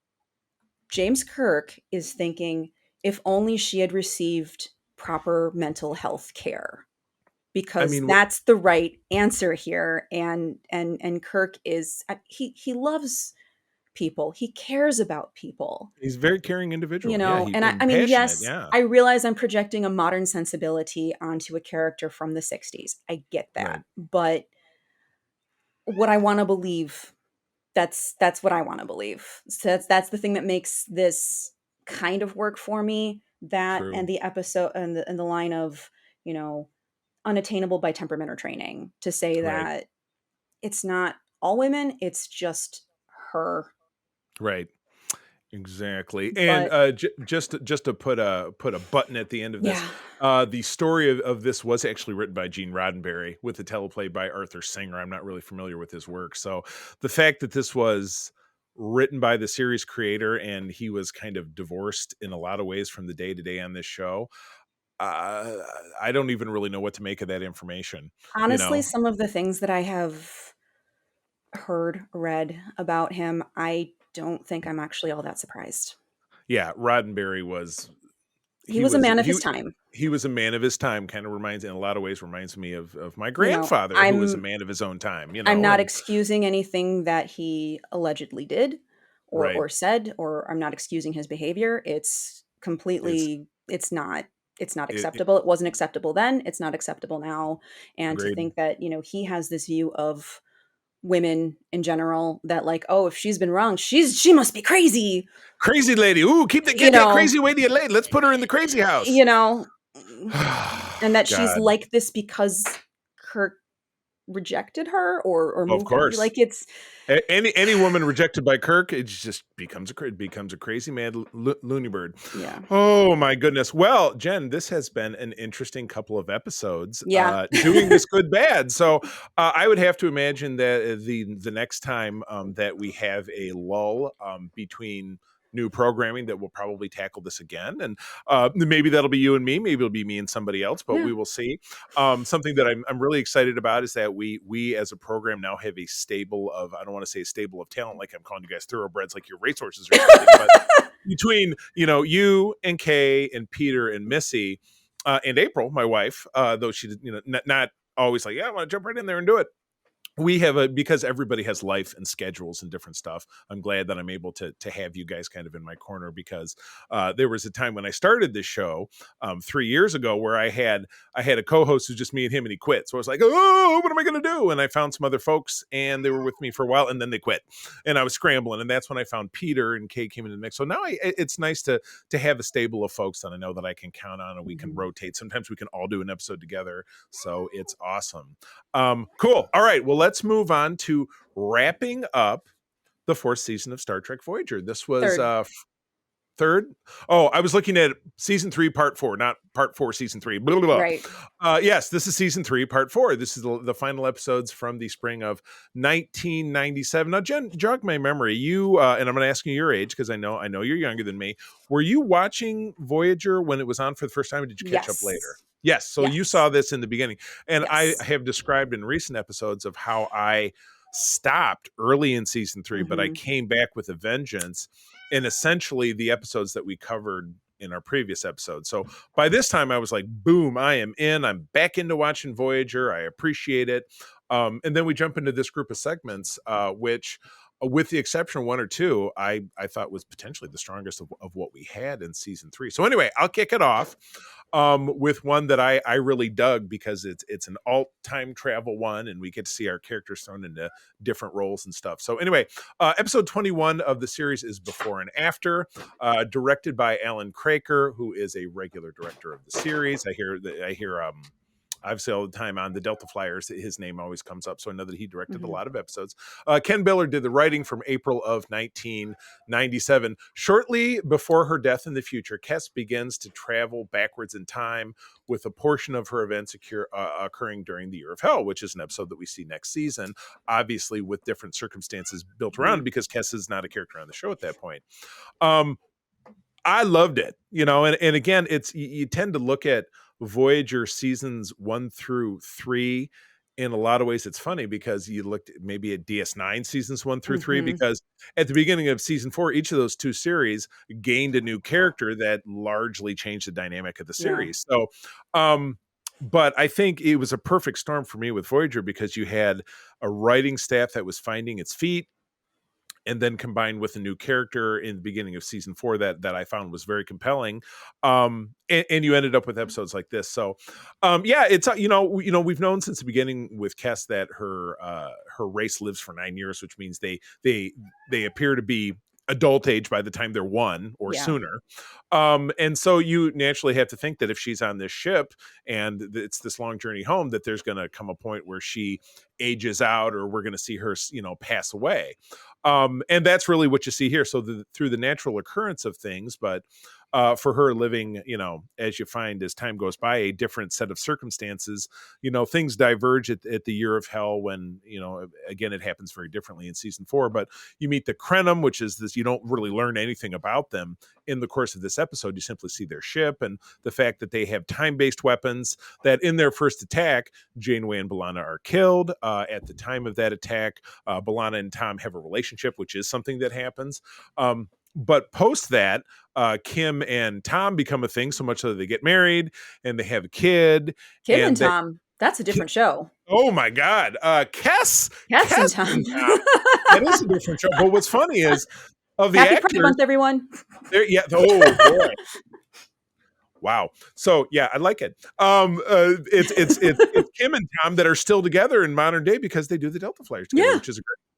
James Kirk is thinking, if only she had received proper mental health care, I because mean, that's the right answer here. And Kirk is, he loves people, he cares about people, he's a very caring individual. Yeah, he and and I mean, passionate. yes, Yeah. I realize I'm projecting a modern sensibility onto a character from the 60s. I get that. Right. But what I want to believe, that's what I want to believe. So that's the thing that makes this kind of work for me. That True. and the episode and the line of, unattainable by temperament or training, to say Right. that it's not all women, it's just her. Right. Exactly. And But just to put a button at the end of this, yeah, the story of this was actually written by Gene Roddenberry with the teleplay by Arthur Singer. I'm not really familiar with his work. So the fact that this was written by the series creator and he was kind of divorced in a lot of ways from the day to day on this show, uh, I don't even really know what to make of that information. You honestly, know, some of the things that I have heard, read about him, I don't think I'm actually all that surprised. yeah, Roddenberry was He he was a was man of he his time. he was a man of his time. Kind of reminds, in a lot of ways, reminds me of my You know, grandfather, who was a I'm man of his own time. I'm not And excusing anything that he allegedly did right, or said, or I'm not excusing his behavior. It's it's completely, it's not it acceptable. It wasn't acceptable then, it's not acceptable now. And to agreed. think that, he has this view of women in general, that like, oh, if she's been wrong, she must be crazy, Crazy lady. Ooh, you get that know, crazy lady laid. Let's put her in the crazy house. you know, and that she's God, like this because Kirk rejected her or well, of moved on. course. Like it's Any woman rejected by Kirk, it just becomes a crazy mad loony bird. yeah. Oh my goodness. Well, Jen, this has been an interesting couple of episodes. Yeah. Doing this good bad. So I would have to imagine that the next time that we have a lull between new programming, that we'll probably tackle this again, and maybe that'll be you and me, maybe it'll be me and somebody else, but Yeah. we will see. Something that I'm really excited about is that we as a program now have a stable of, I don't want to say a stable of talent like I'm calling you guys thoroughbreds like your racehorses or something, but between you and Kay and Peter and Missy and April, my wife, though she not always like, yeah, I want to jump right in there and do it. We have because everybody has life and schedules and different stuff. I'm glad that I'm able to have you guys kind of in my corner, because there was a time when I started this show 3 years ago where I had a co-host who's just me and him, and he quit. So I was like, oh, what am I going to do? And I found some other folks, and they were with me for a while, and then they quit, and I was scrambling, and that's when I found Peter, and Kay came in the mix. So now it's nice to have a stable of folks that I know that I can count on, and we can rotate. Sometimes we can all do an episode together, so it's awesome. Cool. All right. Well, let's move on to wrapping up the fourth season of Star Trek Voyager. This was Third. third. Oh, I was looking at season 3, part 4, not part 4, season 3. Blah, blah, blah. Right. Yes, this is season 3, part 4. This is the final episodes from the spring of 1997. Now, Jen, jog my memory. You and I'm going to ask you your age, because I know you're younger than me. Were you watching Voyager when it was on for the first time, or did you catch up later? Yes. So you Yes. saw this in the beginning. And I Yes. have described in recent episodes of how I stopped early in season 3, but I came back with a vengeance, and essentially the episodes that we covered in our previous episode. So by this time I was like, boom, I am in. I'm back into watching Voyager. I appreciate it. And then we jump into this group of segments, which with the exception of one or two, I thought was potentially the strongest of what we had in season 3. So anyway, I'll kick it off with one that I really dug because it's an alt time travel one, and we get to see our characters thrown into different roles and stuff. So anyway, episode 21 of the series is Before and After, directed by Alan Craker, who is a regular director of the series. I hear obviously all the time on the Delta Flyers, his name always comes up. So I know that he directed a lot of episodes. Ken Biller did the writing from April of 1997. Shortly before her death in the future, Kes begins to travel backwards in time with a portion of her events occurring during the Year of Hell, which is an episode that we see next season, obviously with different circumstances built around it because Kes is not a character on the show at that point. I loved it, and again, you tend to look at Voyager seasons 1 through 3. In a lot of ways, it's funny because you looked maybe at DS9 seasons 1 through 3, because at the beginning of season 4, each of those two series gained a new character that largely changed the dynamic of the series. So, but I think it was a perfect storm for me with Voyager because you had a writing staff that was finding its feet, and then combined with a new character in the beginning of season 4 that I found was very compelling. And you ended up with episodes like this. So, it's, we've known since the beginning with Kes that her race lives for 9 years, which means they appear to be adult age by the time they're 1 or sooner. And so you naturally have to think that if she's on this ship and it's this long journey home, that there's going to come a point where she ages out, or we're going to see her, pass away. And that's really what you see here. So through the natural occurrence of things, but for her living, as you find as time goes by, a different set of circumstances, things diverge at the Year of Hell when, again, it happens very differently in season 4, but you meet the Krenim, which is this, you don't really learn anything about them in the course of this episode. You simply see their ship and the fact that they have time-based weapons, that in their first attack, Janeway and B'Elanna are killed. At the time of that attack, B'Elanna and Tom have a relationship, which is something that happens. But post that, Kim and Tom become a thing, so much so that they get married and they have a kid. Kim and Tom, that's a different show. Oh my God. Kes and Tom. That is a different show. But what's funny is, of the Happy actors, Pride Month, everyone. Oh boy. Wow. So yeah, I like it. It's Kim and Tom that are still together in modern day because they do the Delta Flyers together,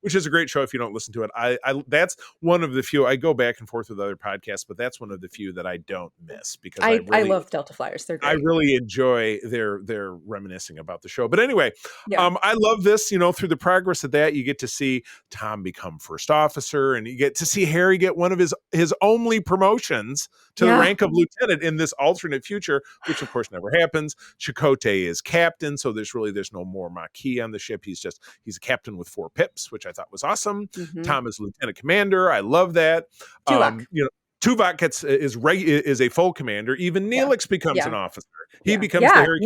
which is a great show if you don't listen to it. I that's one of the few. I go back and forth with other podcasts, but that's one of the few that I don't miss because I love Delta Flyers. They're great. I really enjoy their reminiscing about the show. But anyway, I love this. Through the progress of that, you get to see Tom become first officer, and you get to see Harry get one of his only promotions to the rank of lieutenant in this alternate future, which of course never happens. Chakotay is captain, so there's no more Maquis on the ship. He's a captain with 4 pips, which I thought was awesome. Tom is lieutenant commander. I love that. Tuvok is a full commander. Even Neelix becomes an officer. He becomes the Harry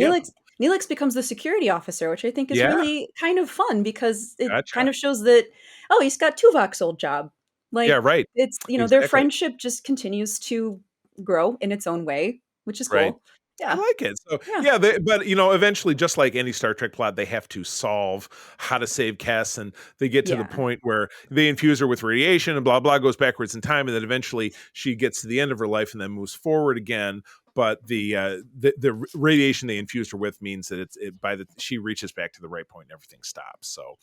Neelix becomes the security officer, which I think is really kind of fun because it kind of shows that, he's got Tuvok's old job. It's, exactly. Their friendship just continues to grow in its own way, which is cool. Yeah. I like it. So but eventually, just like any Star Trek plot, they have to solve how to save Kes, and they get to the point where they infuse her with radiation, and blah blah goes backwards in time, and then eventually she gets to the end of her life and then moves forward again. But the radiation they infused her with means that she reaches back to the right point and everything stops. So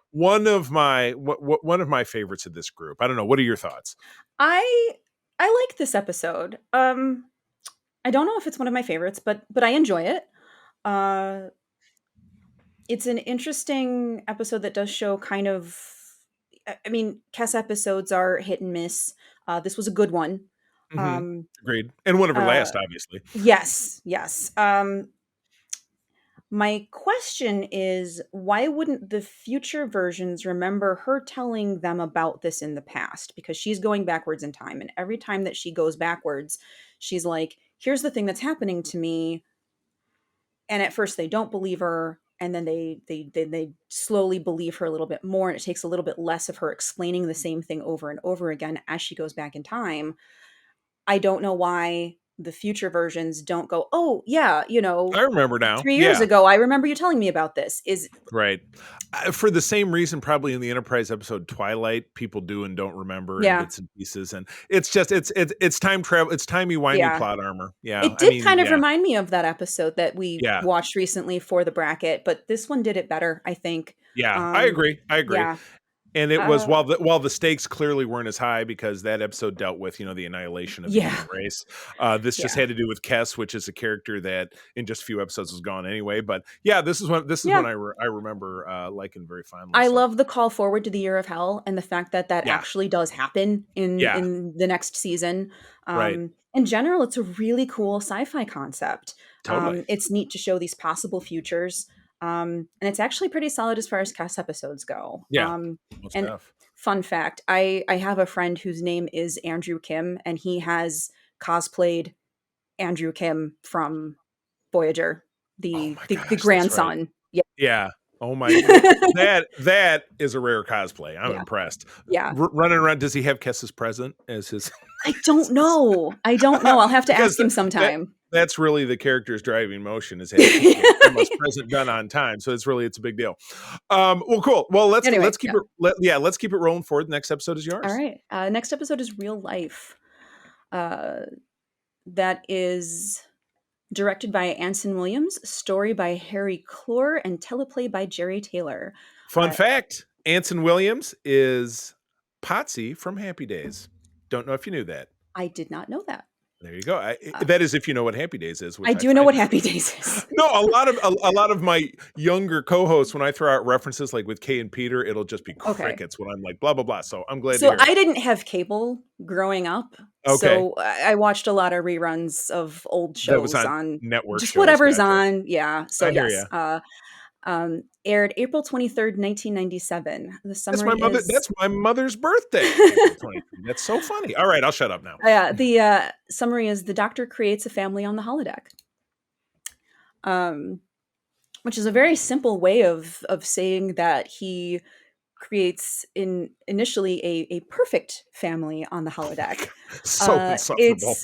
one of my favorites of this group. I don't know. What are your thoughts? I like this episode. I don't know if it's one of my favorites, but I enjoy it. It's an interesting episode that does show kind of, Kes episodes are hit and miss. This was a good one. Agreed. And one of her last, obviously. Yes. My question is, why wouldn't the future versions remember her telling them about this in the past? Because she's going backwards in time. And every time that she goes backwards, she's like, here's the thing that's happening to me. And at first they don't believe her. And then they slowly believe her a little bit more. And it takes a little bit less of her explaining the same thing over and over again as she goes back in time. I don't know why the future versions don't go, oh yeah, I remember now. 3 years Yeah. ago, I remember you telling me about this. Is Right. For the same reason, probably in the Enterprise episode Twilight, people do and don't remember in Yeah, bits and pieces, and it's just it's time travel. It's timey-wimey yeah. plot armor. Yeah, It I did mean, kind of yeah, remind me of that episode that we yeah, watched recently for the bracket, but this one did it better, I think. yeah. I Um, agree. I agree. yeah. And it was Uh, while the stakes clearly weren't as high because that episode dealt with the annihilation of the yeah, human race. This just yeah, had to do with Kess, which is a character that in just a few episodes was gone anyway. But yeah, this is when yeah. I remember liking very fondly. I So love the call forward to the Year of Hell and the fact that that yeah, actually does happen in yeah, the next season. right, In general, it's a really cool sci-fi concept. totally, It's neat to show these possible futures, and it's actually pretty solid as far as cast episodes go. yeah, most And stuff. fun fact, I have a friend whose name is Andrew Kim, and he has cosplayed Andrew Kim from Voyager, Oh the my the, the gosh, that's right. grandson. Yeah, Yeah. Oh my, that is a rare cosplay. I'm yeah, impressed. yeah. Running around, does he have Kess's present as his? I don't know. I don't know. I'll have to Because ask him that sometime. that's really the character's driving motion is having grandma's present done on time. So it's a big deal. Well, cool. Well, Anyway, let's keep yeah. let's keep it rolling forward. The next episode is All yours. right. Next episode is Real Life. Uh, that is directed by Anson Williams, story by Harry Clore, and teleplay by Jerry Taylor. Fun Uh, fact: Anson Williams is Potsy from Happy Days. Don't know if you knew that. I did not know that. There you go. Uh, That is if you know what Happy Days is, which I I do know find what Happy Days is. no, a lot of my younger co-hosts, when I throw out references like with Kay and Peter, it'll just be Okay. crickets when I'm like blah blah blah. So I'm glad to So hear I it. didn't have cable growing up. Okay, So I watched a lot of reruns of old that was shows on on network just shows. whatever's Gotcha. on. Yeah. So I hear yes. you. Aired April 23rd, 1997. The That's summary my mother. is That's my mother's birthday. April 23. That's so funny. All right, I'll shut up now. the summary is the doctor creates a family on the holodeck. Which is a very simple way of saying that he creates initially a perfect family on the holodeck. So insufferable.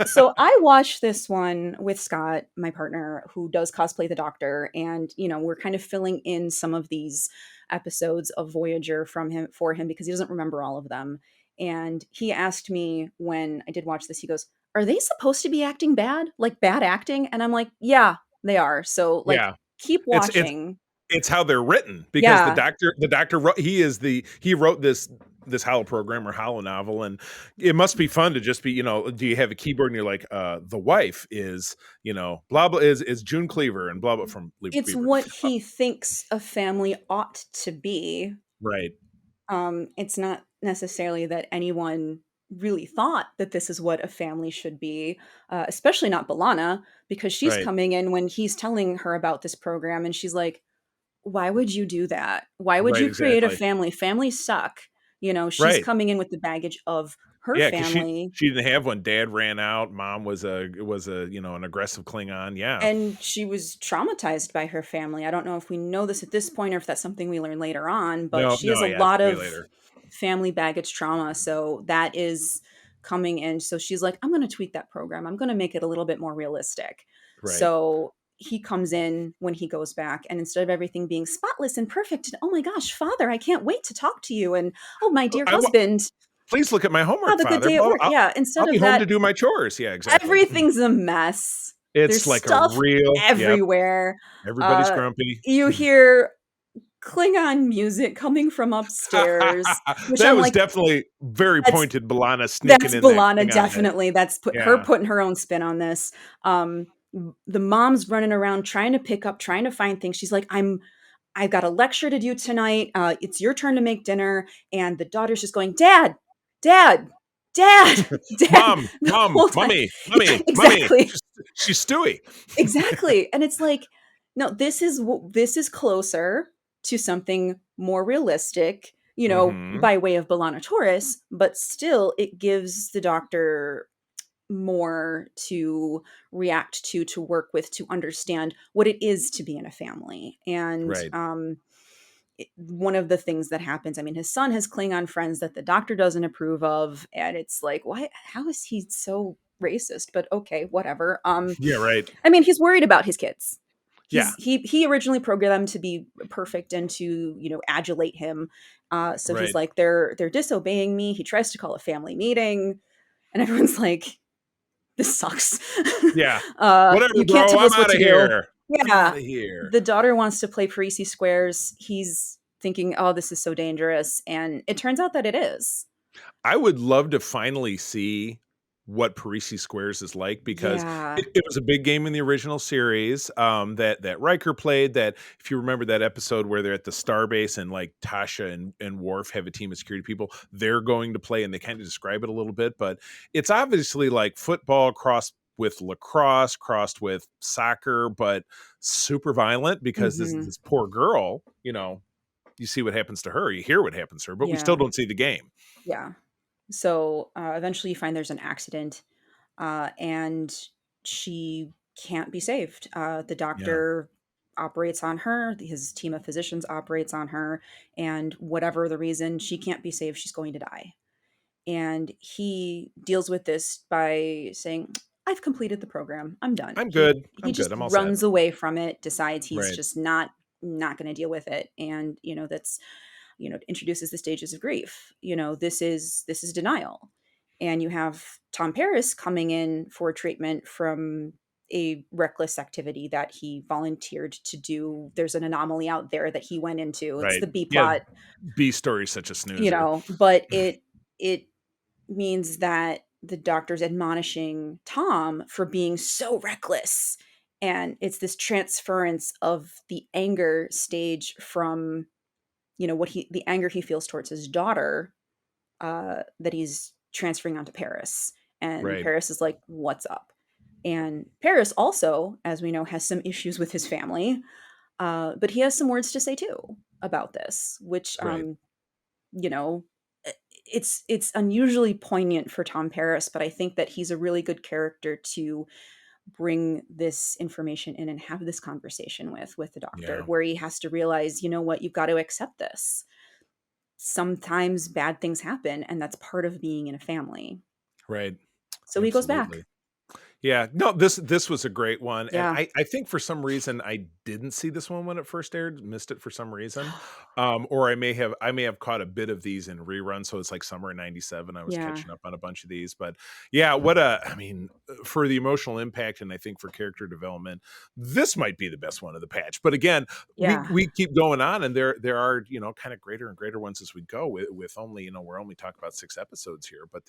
It's so I watched this one with Scott, my partner, who does cosplay the Doctor, and we're kind of filling in some of these episodes of Voyager for him because he doesn't remember all of them. And he asked me when I did watch this, he goes, "Are they supposed to be acting bad, like bad acting?" And I'm like, "Yeah, they are." So like, Yeah, keep it's watching. it's how they're written because Yeah, the doctor wrote, he wrote this holo program or holo novel, and it must be fun to just be do you have a keyboard and you're like the wife is blah blah is June Cleaver and blah blah from Leave it's Cleaver. what he thinks a family ought to be. Right. It's not necessarily that anyone really thought that this is what a family should be, especially not Balana, because she's Right. coming in when he's telling her about this program, and she's like, "Why would you do that? Why would Right, you create a exactly. family? Families suck." She's Right. coming in with the baggage of her Yeah, because family. she didn't have one. Dad ran out. Mom was a an aggressive Klingon. Yeah. And she was traumatized by her family. I don't know if we know this at this point or if that's something we learn later on, but No, she has no, a yeah, lot way of later. family baggage trauma. So that is coming in. So she's like, I'm going to tweak that program. I'm going to make it a little bit more realistic. Right. So he comes in when he goes back, and instead of everything being spotless and perfect, and oh my gosh, father, I can't wait to talk to you. And oh, my dear husband, Please look at my homework, have a good Father. day at Well, work. Yeah. Instead I'll be of home that, to do my chores. Yeah, exactly. everything's a mess. It's There's like a stuff real yep. everywhere. Everybody's grumpy. You hear Klingon music coming from upstairs, which That I'm was like, definitely very that's pointed. Balana sneaking that's in that Balana, Klingon. definitely. That's her Yeah. putting her own spin on this. The mom's running around trying to find things. She's like, I've got a lecture to do tonight. It's your turn to make dinner. And the daughter's just going, Dad, Dad, Dad, Dad. Mom, The whole time. mommy. Yeah, exactly. She's Stewie. Exactly. And it's like, no, this is closer to something more realistic, Mhm. by way of Belana Taurus, but still it gives the Doctor more to react to work with, to understand what it is to be in a family. And Right. one of the things that happens, I mean, his son has Klingon friends that the Doctor doesn't approve of, and it's like, why? How is he so racist, but okay, whatever. Yeah, right. I mean, he's worried about his kids. Yeah, He originally programmed them to be perfect and to, adulate him. So he's right. like, they're disobeying me. He tries to call a family meeting, and everyone's like, this sucks. Yeah. Whatever, You can't bro. tell I'm us what out to of do. here. I'm out Yeah. of here. The daughter wants to play Parisi Squares. He's thinking, oh, this is so dangerous. And it turns out that it is. I would love to finally see what Parisi Squares is like, because Yeah. it was a big game in the original series, that Riker played. That, if you remember that episode where they're at the starbase and like Tasha and Worf have a team of security people, they're going to play, and they kind of describe it a little bit, but it's obviously like football crossed with lacrosse, crossed with soccer, but super violent, because Hmm. this poor girl, you see what happens to her, you hear what happens to her, but we still Yeah. don't see the game. Yeah. So eventually you find there's an accident, and she can't be saved. The Yeah, doctor operates on her, his team of physicians operates on her, and whatever the reason, she can't be saved. She's going to die. And he deals with this by saying, I've completed the program. I'm done. I'm He good. he I'm good. just I'm all set. runs away from it, decides he's Right. just not going to deal with it. And that's introduces the stages of grief. This is denial. And you have Tom Paris coming in for treatment from a reckless activity that he volunteered to do. There's an anomaly out there that he went into. It's Right. the B Yeah. plot, B story is such a snoozer. but it means that the doctor's admonishing Tom for being so reckless. And it's this transference of the anger stage from, the anger he feels towards his daughter, that he's transferring onto Paris. And Right. Paris is like, what's up? And Paris also, as we know, has some issues with his family. But he has some words to say too about this, which, Right. you know, it's unusually poignant for Tom Paris, but I think that he's a really good character to bring this information in and have this conversation with the doctor, Yeah. where he has to realize, what, you've got to accept this. Sometimes bad things happen, and that's part of being in a family. Right. So he goes back. Absolutely. Yeah, no, this was a great one, and Yeah. I think for some reason I didn't see this one when it first aired, missed it for some reason, or I may have caught a bit of these in reruns. So it's like summer '97. I was Yeah. catching up on a bunch of these, but yeah, I mean, for the emotional impact, and I think for character development, this might be the best one of the patch. But again, we Yeah. we keep going on, and there are kind of greater and greater ones as we go. With only we're only talking about 6 episodes here, but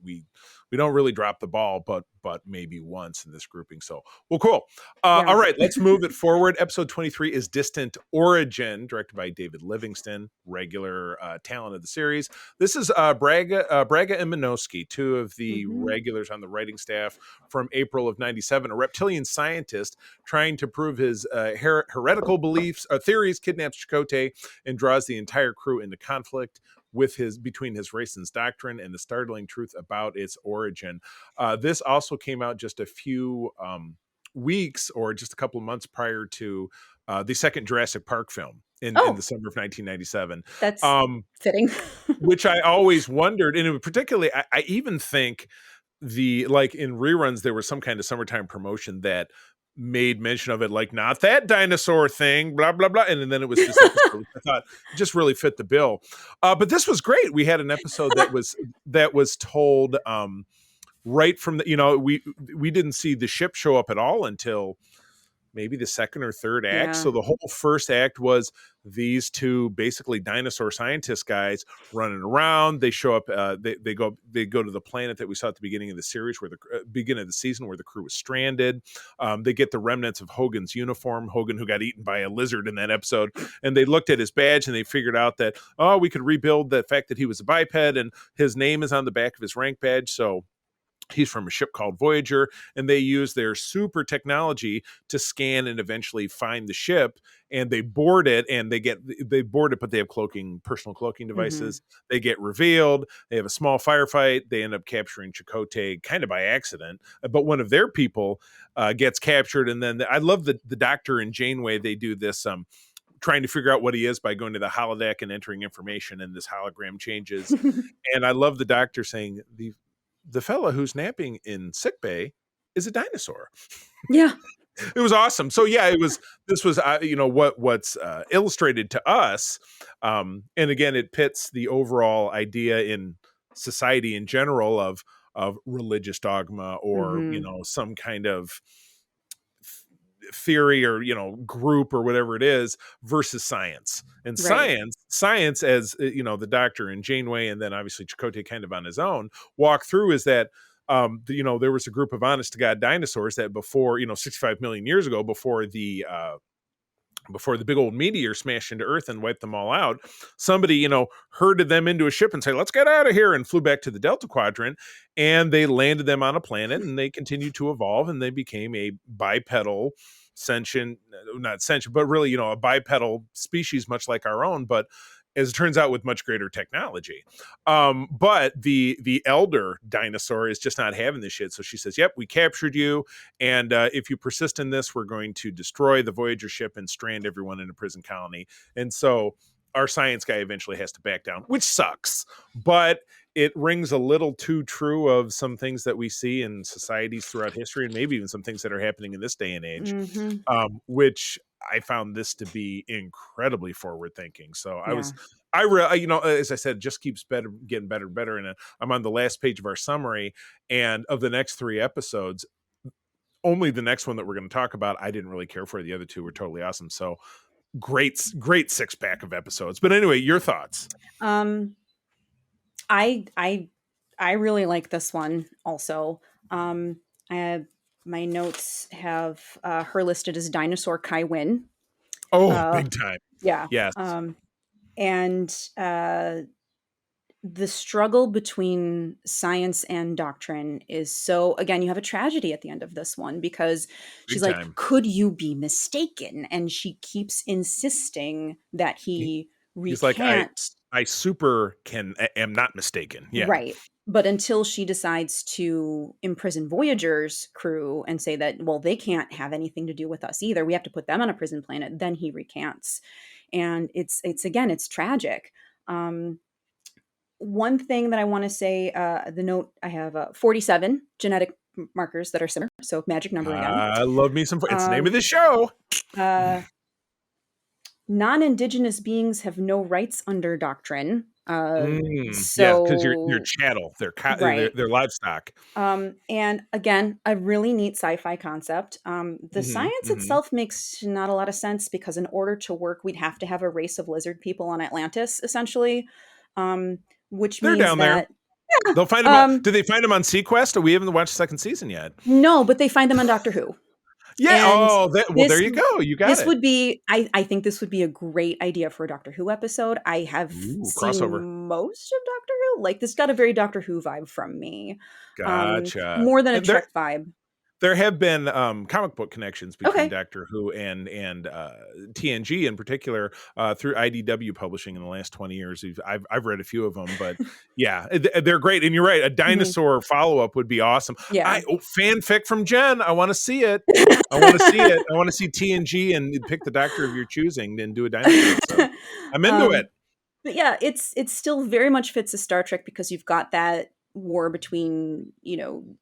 we don't really drop the ball, but maybe once in this grouping. So, well, cool. Yeah. All right, let's move it forward. Episode 23 is Distant Origin, directed by David Livingston, regular talent of the series. This is Braga and Minosky, two of the Hmm. regulars on the writing staff from April of '97. A reptilian scientist trying to prove his heretical beliefs, theories, kidnaps Chakotay and draws the entire crew into conflict between his race and doctrine and the startling truth about its origin. This also came out just a few weeks or just a couple of months prior to the second Jurassic Park film in the Oh, summer of 1997. that's Um, fitting. which I always wondered, and particularly, I even think like in reruns, there was some kind of summertime promotion that made mention of it, like, not that dinosaur thing, blah blah blah, and then it was this episode, which I thought just really fit the bill. But this was great. We had an episode that was told right from we didn't see the ship show up at all until maybe the second or third act. Yeah. So the whole first act was these two basically dinosaur scientist guys running around. They show up. They go to the planet that we saw at the beginning of the series, where the beginning of the season, where the crew was stranded. They get the remnants of Hogan's uniform, Hogan, who got eaten by a lizard in that episode, and they looked at his badge and they figured out that, oh, we could rebuild the fact that he was a biped and his name is on the back of his rank badge. So he's from a ship called Voyager, and they use their super technology to scan and eventually find the ship. And they board it, and they board it, but they have personal cloaking Hmm. devices. They get revealed. They have a small firefight. They end up capturing Chakotay kind of by accident, but one of their people gets captured. And then I love the Doctor and Janeway. They do this. Trying to figure out what he is by going to the holodeck and entering information, and this hologram changes. And I love the Doctor saying, the fella who's napping in sickbay is a dinosaur. Yeah. It was awesome. So yeah, this was what's illustrated to us, and again, it pits the overall idea in society in general of religious dogma, or Mm-hmm. some kind of theory, or group, or whatever it is, versus science. And Right. science, as the Doctor and Janeway, and then obviously Chakotay kind of on his own walk through, is that there was a group of honest to god dinosaurs that before 65 million years ago, before the big old meteor smashed into Earth and wiped them all out, somebody, herded them into a ship and said, let's get out of here, and flew back to the Delta Quadrant, and they landed them on a planet, and they continued to evolve, and they became a bipedal sentient, not sentient, but really, a bipedal species, much like our own, but as it turns out, with much greater technology. But the elder dinosaur is just not having this shit. So she says, yep, we captured you. And if you persist in this, we're going to destroy the Voyager ship and strand everyone in a prison colony. And so our science guy eventually has to back down, which sucks. But it rings a little too true of some things that we see in societies throughout history, and maybe even some things that are happening in this day and age, Mm-hmm. which I found this to be incredibly forward thinking. So Yeah. as I said, it just keeps getting better and better. And I'm on the last page of our summary, and of the next 3 episodes, only the next one that we're going to talk about, I didn't really care for. The other 2 were totally awesome. So great 6-pack of episodes. But anyway, your thoughts? Um, I I I really like this one also. I my notes have her listed as Dinosaur Kai Wynn. Oh, Uh, big time. yeah. Yes. And the struggle between science and doctrine is so, again, you have a tragedy at the end of this one, because she's Big like, time. could you be mistaken? And she keeps insisting that he He's like, I recant. I super am not mistaken. Yeah. Right. But until she decides to imprison Voyager's crew and say that, well, they can't have anything to do with us either, we have to put them on a prison planet, then he recants. And it's again, it's tragic. Um, One thing that I want to say, the note I have 47 genetic markers that are similar. So magic number again. I love me some. It's the name of Um, the show. uh, Non-indigenous beings have no rights under doctrine. Yeah, because you're So chattel. right. They're livestock. And again, a really neat sci-fi concept. The Hmm. science Hmm. itself makes not a lot of sense, because in order to work, we'd have to have a race of lizard people on Atlantis, essentially. Um, which They're means down there. that They'll find them. um, Did they find them on Sequest? We haven't watched the second season yet. no, but they find them on Doctor Who. Yeah. And Oh, well, there this you go. You got this it. would be, I think this would be a great idea for a Doctor Who episode. I have Ooh, crossover. seen most of Doctor Who. Like, this got a very Doctor Who vibe from me. Gotcha. More than a And there Trek vibe. there have been comic book connections between Okay. Doctor Who and TNG in particular, through IDW publishing in the last 20 years. I've read a few of them, but yeah, they're great. And you're right, a Mhm. dinosaur follow up would be awesome. Yeah. Fanfic from Jen. I want to see it. I want to see it. I want to see TNG and pick the Doctor of your choosing and do a dinosaur episode. I'm into it. um, but yeah, it's still very much fits a Star Trek, because you've got that war between,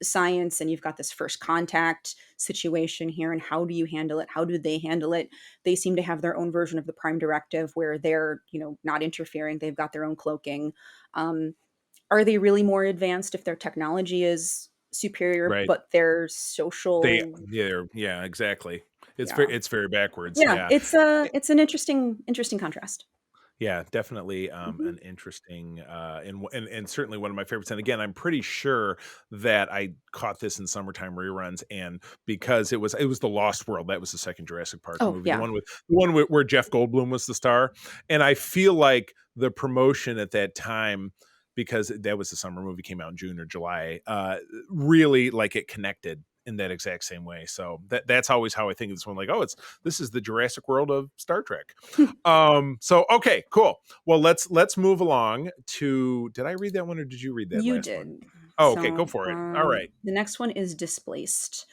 science, and you've got this first contact situation here, and how do you handle it? How do they handle it? They seem to have their own version of the Prime Directive, where they're, not interfering. They've got their own cloaking. Um, are they really more advanced if their technology is superior, Right. but their They social, yeah, exactly. yeah. It's very backwards. Yeah, Yeah. it's an interesting contrast. Yeah, definitely Mhm. an interesting and certainly one of my favorites. And again, I'm pretty sure that I caught this in summertime reruns, and because it was the Lost World, that was the second Jurassic Park Oh, movie, yeah. the one where Jeff Goldblum was the star. And I feel like the promotion at that time, because that was the summer movie, came out in June or July, really, like, it connected in that exact same way. So that's always how I think of this one. Like, oh, this is the Jurassic World of Star Trek. So okay, cool. Well, let's move along to, did I read that one or did you read that You last one? did. Oh, okay, go So, for it. All right. the next one is Displaced,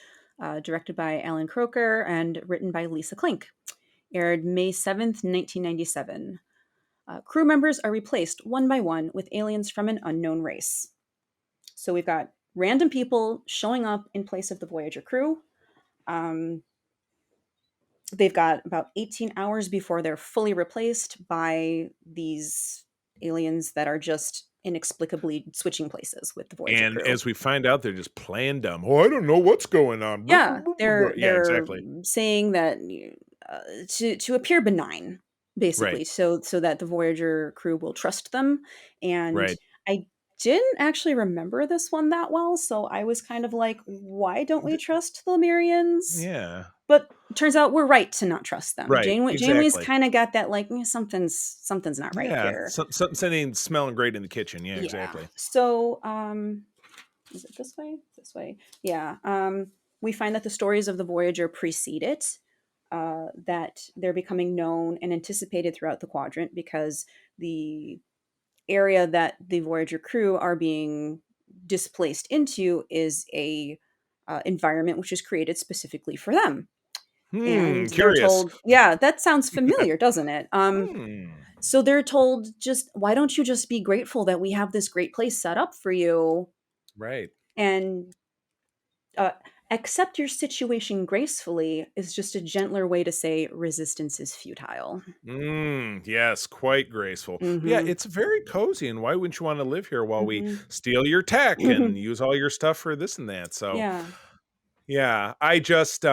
directed by Alan Croker and written by Lisa Klink. Aired May 7th, 1997. Crew members are replaced one by one with aliens from an unknown race. So we've got random people showing up in place of the Voyager crew. They've got about 18 hours before they're fully replaced by these aliens that are just inexplicably switching places with the Voyager And crew. as we find out, they're just playing dumb. Oh, I don't know what's going on. Yeah, Yeah, they're exactly. saying that to appear benign, Right, basically, so that the Voyager crew will trust them. And right. I didn't actually remember this one that well, so I was kind of like, why don't we trust the Lemurians? Yeah, But turns out we're right to not trust them. right, Janeway's exactly. kind of got that like something's not right Yeah, here. something ain't smelling great in the kitchen. Yeah, Yeah. exactly. So is it this way? This way. Yeah. We find that the stories of the Voyager precede it, that they're becoming known and anticipated throughout the quadrant because the area that the Voyager crew are being displaced into is a environment which is created specifically for them. And they're Curious. told, yeah, that sounds familiar, doesn't it? Hmm. So they're told, just why don't you just be grateful that we have this great place set up for you Right. and uh, accept your situation gracefully is just a gentler way to say resistance is futile. Yes, quite graceful. But yeah, Mm-hmm. it's very cozy. And why wouldn't you want to live here while we Mm-hmm. steal your tech and use all your stuff for this and that? So Yeah. yeah, I just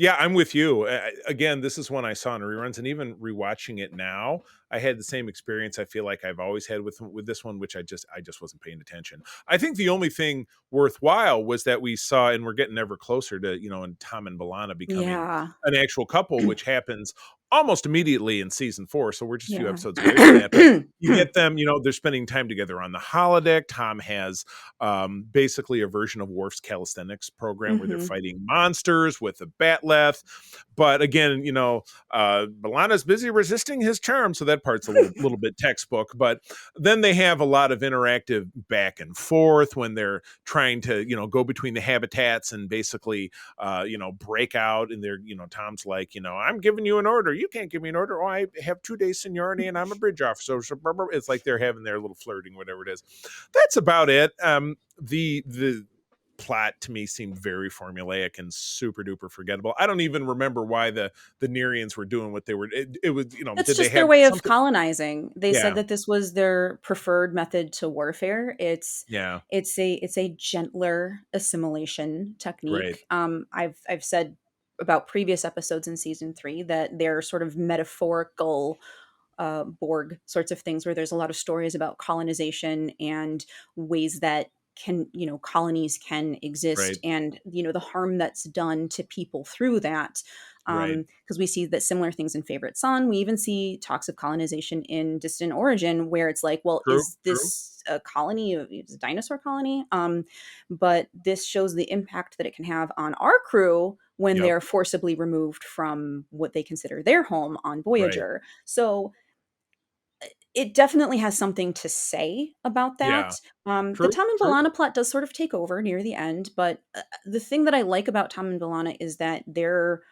yeah, I'm with you. Again, this is one I saw in reruns, and even rewatching it now, I had the same experience. I feel like I've always had with this one, which I just wasn't paying attention. I think the only thing worthwhile was that we saw, and we're getting ever closer to, and Tom and Balana becoming Yeah. an actual couple, which happens almost immediately in season 4. So we're just a few Yeah. episodes away from that, but you get them, they're spending time together on the holodeck. Tom has basically a version of Worf's calisthenics program where they're Mm-hmm. fighting monsters with a batleth. But again, Balana's busy resisting his charm, so that part's a little bit textbook. But then they have a lot of interactive back and forth when they're trying to, go between the habitats and basically, break out. And they're, Tom's like, I'm giving you an order. You can't give me an order. Oh, I have 2 days seniority and I'm a bridge officer. So it's like they're having their little flirting, whatever it is. That's about it. The plot to me seemed very formulaic and super duper forgettable. I don't even remember why the Nerians were doing what they were. It was, That's did they just their have way of something? colonizing. They said Yeah, that this was their preferred method to warfare. yeah, It's a gentler assimilation right, technique. I've said about previous episodes in season 3 that they're sort of metaphorical Borg sorts of things where there's a lot of stories about colonization and ways that colonies can exist, right, and the harm that's done to people through that. right. Because we see that similar things in Favorite Son. We even see talks of colonization in Distant Origin, where it's like, well, True, is true. this a colony? Is it a dinosaur colony? But this shows the impact that it can have on our crew when Yep, they're forcibly removed from what they consider their home on right. Voyager. So it definitely has something to say about Yeah, that. The true, Tom and true. Balana plot does sort of take over near the end, but the thing that I like about Tom and Balana is that they're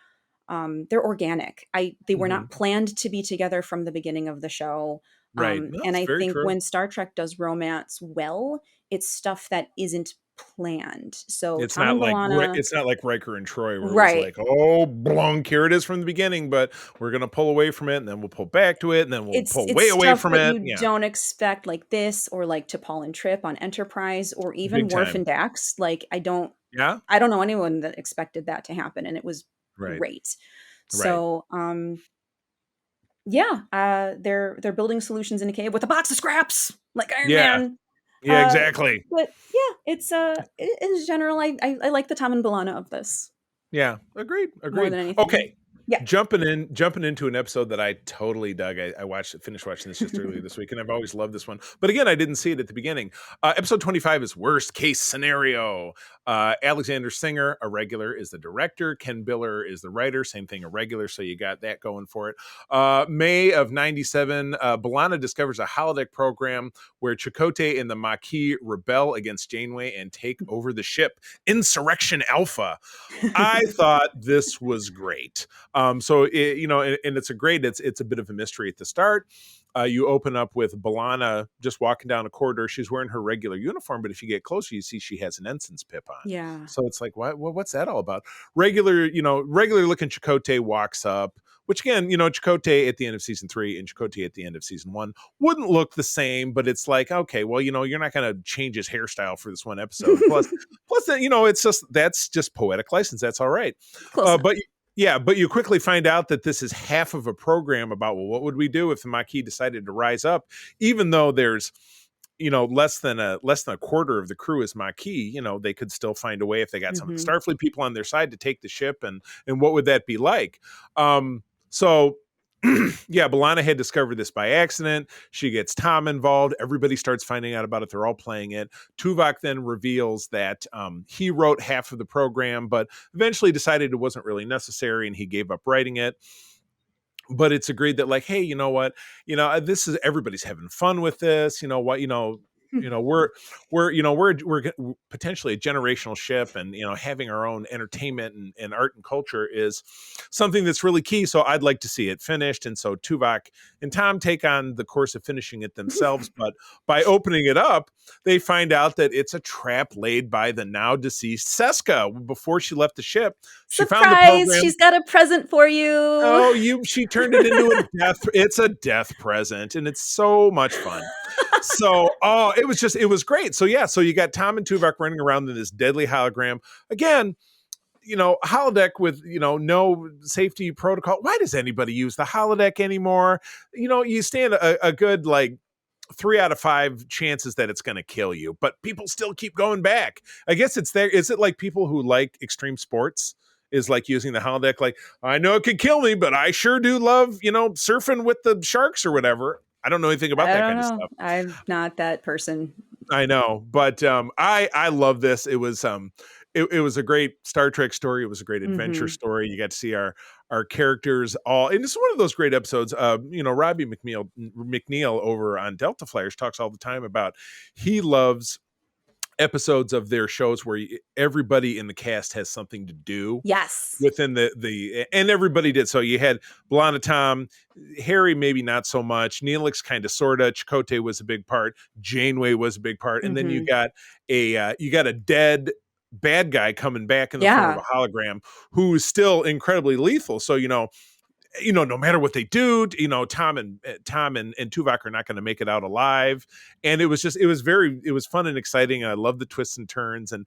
organic. They were Hmm. not planned to be together from the beginning of the show. Right. No, And that's I very think true. when Star Trek does romance well, it's stuff that isn't planned. So Tom and Balana, It's not like Riker and Troy where it was right? like, oh, blunk, here it is from the beginning, but we're gonna pull away from it, and then we'll pull back to it, and then we'll pull It's way away stuff from that it. you Yeah, don't expect, like this, or like T'Pol and Trip on Enterprise, or even big Worf time. and Dax. Like Yeah, I don't know anyone that expected that to happen, and it was right, great. right. So yeah, they're building solutions in a cave with a box of scraps, like Iron Yeah, Man. yeah, exactly. But yeah, it's in general, I like the Tom and Balana of this Yeah, agreed, more agreed. than anything. Okay, Yeah. jumping into an episode that I totally dug. Finished watching this just earlier this week, and I've always loved this one. But again, I didn't see it at the beginning. Episode 25 is Worst Case Scenario. Alexander Singer, a regular, is the director. Ken Biller is the writer. Same thing, a regular. So you got that going for it. May of '97, B'Elanna discovers a holodeck program where Chakotay and the Maquis rebel against Janeway and take over the ship. Insurrection Alpha. I thought this was great. So and it's a bit of a mystery at the start. you open up with B'Elanna just walking down a corridor. She's wearing her regular uniform, but if you get closer, you see she has an ensign's pip on. Yeah. So it's like, what's that all about? Regular looking Chakotay walks up, which again, Chakotay at the end of season 3 and Chakotay at the end of season 1 wouldn't look the same, but it's like, okay, well, you're not going to change his hairstyle for this one episode. Plus, that's just poetic license. That's all right. Close enough. But you quickly find out that this is half of a program about, well, what would we do if the Maquis decided to rise up, even though there's less than a quarter of the crew is Maquis. They could still find a way if they got some of the Starfleet people on their side to take the ship, and what would that be like? So B'Elanna had discovered this by accident. She gets Tom involved. Everybody starts finding out about it. They're all playing it. Tuvok then reveals that he wrote half of the program, but eventually decided it wasn't really necessary, and he gave up writing it. But it's agreed that, like, hey, you know what? This is, everybody's having fun with this. We're potentially a generational ship, and having our own entertainment and art and culture is something that's really key. So I'd like to see it finished. And so Tuvok and Tom take on the course of finishing it themselves. But by opening it up, they find out that it's a trap laid by the now deceased Seska. Before she left the ship, she Surprise! found the program. She's got a present for you. Oh, she turned it into a death. It's a death present, and it's so much fun. So, it was great. So you got Tom and Tuvok running around in this deadly hologram. Again, holodeck with, no safety protocol. Why does anybody use the holodeck anymore? You stand a good, like, 3 out of 5 chances that it's going to kill you, but people still keep going back. I guess it's there. Is it like people who like extreme sports is like using the holodeck? Like, I know it could kill me, but I sure do love, surfing with the sharks or whatever. I don't know anything about that kind of stuff. I'm not that person. I know, but I love this. It was it was a great Star Trek story. It was a great adventure story. You got to see our characters all, and it's one of those great episodes. Robbie McNeil over on Delta Flyers talks all the time about, he loves episodes of their shows where everybody in the cast has something to do. Yes. Within and everybody did. So you had B'Elanna, Tom, Harry, maybe not so much. Neelix kind of sorta. Chakotay was a big part. Janeway was a big part. And then you got a dead bad guy coming back in the form of a hologram who's still incredibly lethal. So no matter what they do, Tom and Tuvok are not going to make it out alive. And it was fun and exciting. And I love the twists and turns. And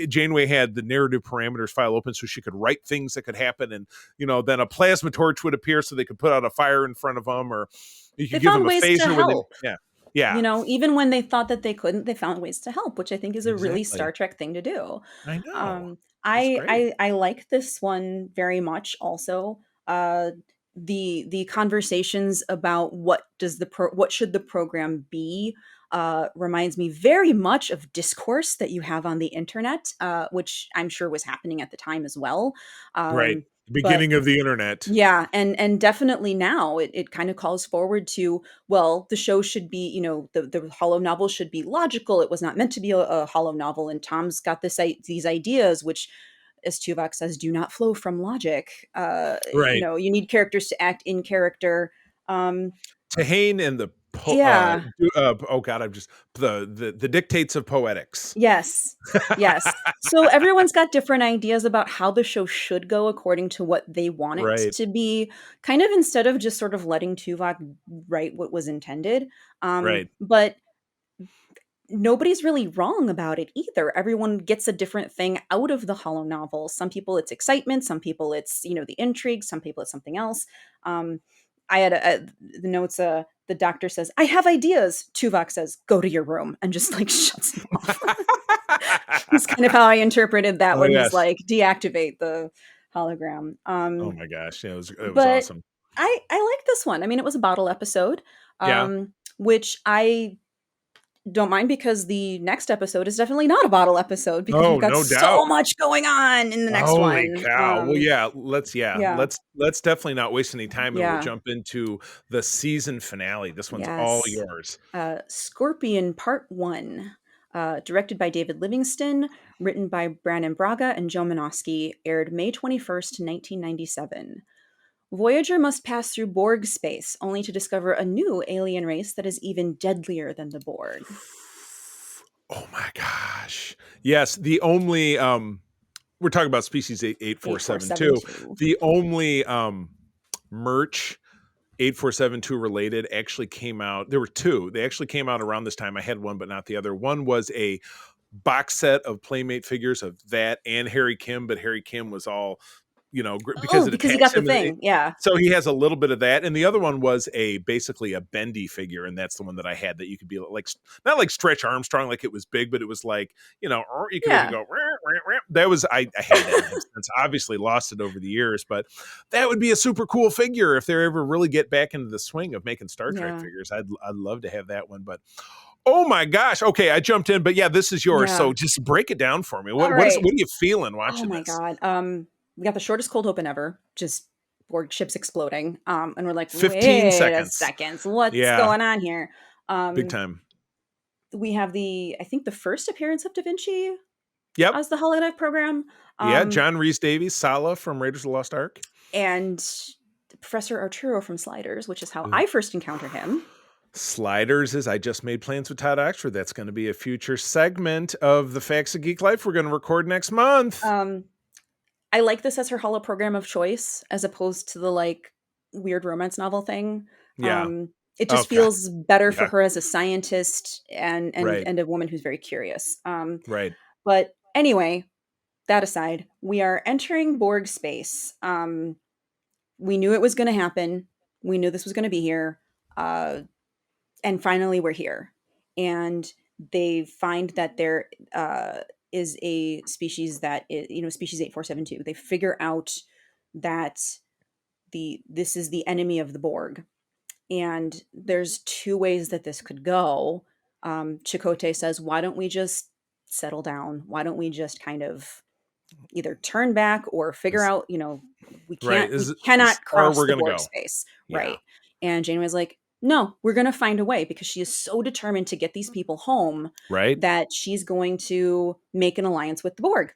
Janeway had the narrative parameters file open so she could write things that could happen. And, then a plasma torch would appear so they could put out a fire in front of them, or you could give them a phaser. Yeah. Even when they thought that they couldn't, they found ways to help, which I think is a really Star Trek thing to do. I know. I like this one very much also. The conversations about what should the program be reminds me very much of discourse that you have on the internet, which I'm sure was happening at the time as well. Right. Beginning of the internet. Yeah. And definitely now it kind of calls forward to, well, the show should be, the holo novel should be logical. It was not meant to be a holo novel. And Tom's got these ideas, which, as Tuvok says, do not flow from logic. Right. You need characters to act in character. Tahane and the the dictates of poetics. Yes. So everyone's got different ideas about how the show should go according to what they want it to be, kind of, instead of just sort of letting Tuvok write what was intended. But nobody's really wrong about it either. Everyone gets a different thing out of the holo novel. Some people it's excitement, some people it's, the intrigue, some people it's something else. I had the notes, the doctor says, "I have ideas." Tuvok says, "Go to your room," and just like shuts him off. That's kind of how I interpreted that when he's like, deactivate the hologram. Oh my gosh. Yeah, it was awesome. I like this one. I mean, it was a bottle episode, which I don't mind, because the next episode is definitely not a bottle episode, because we've got so much going on in the next one. Holy cow. Well, let's definitely not waste any time, and we'll jump into the season finale. This one's all yours. Scorpion Part 1, directed by David Livingston, written by Brannon Braga and Joe Manosky, aired May 21st, 1997. Voyager must pass through Borg space, only to discover a new alien race that is even deadlier than the Borg. Oh my gosh. Yes, the only we're talking about species 8472. 8472. The only merch 8472 related actually came out. There were two. They actually came out around this time. I had one, but not the other. One was a box set of Playmate figures of that and Harry Kim, but Harry Kim was all, because Oh, it because he attacks got the him. thing. Yeah. So he has a little bit of that. And the other one was basically a bendy figure. And that's the one that I had that you could be like, not like Stretch Armstrong, like it was big, but it was like, or you could Yeah. go, rah, rah, rah. That was, I had that since obviously lost it over the years, but that would be a super cool figure if they ever really get back into the swing of making Star Trek figures. I'd love to have that one, but oh my gosh. Okay. I jumped in, but yeah, this is yours. Yeah. So just break it down for me. All What right. are you feeling watching Oh my this? God. We got the shortest cold open ever. Just Borg ships exploding. And we're like, 15 wait seconds. a second. What's going on here? Big time. We have I think the first appearance of Da Vinci Yep. as the holodeck program. John Rhys Davies, Sala from Raiders of the Lost Ark. And Professor Arturo from Sliders, which is how I first encountered him. Sliders is I just made plans with Todd Oxford. That's going to be a future segment of the Facts of Geek Life we're going to record next month. I like this as her holo program of choice, as opposed to the like weird romance novel thing. Yeah. It just feels better for her as a scientist and a woman who's very curious. Right. But anyway, that aside, we are entering Borg space. We knew it was going to happen. We knew this was going to be here. And finally we're here. And they find that there is a species that is, species 8472. They figure out that this is the enemy of the Borg. And there's two ways that this could go. Chakotay says, why don't we just settle down? Why don't we just kind of either turn back or figure out, we cannot cross the Borg space. Yeah. Right. And Janeway's like, no, we're going to find a way, because she is so determined to get these people home, right, that she's going to make an alliance with the Borg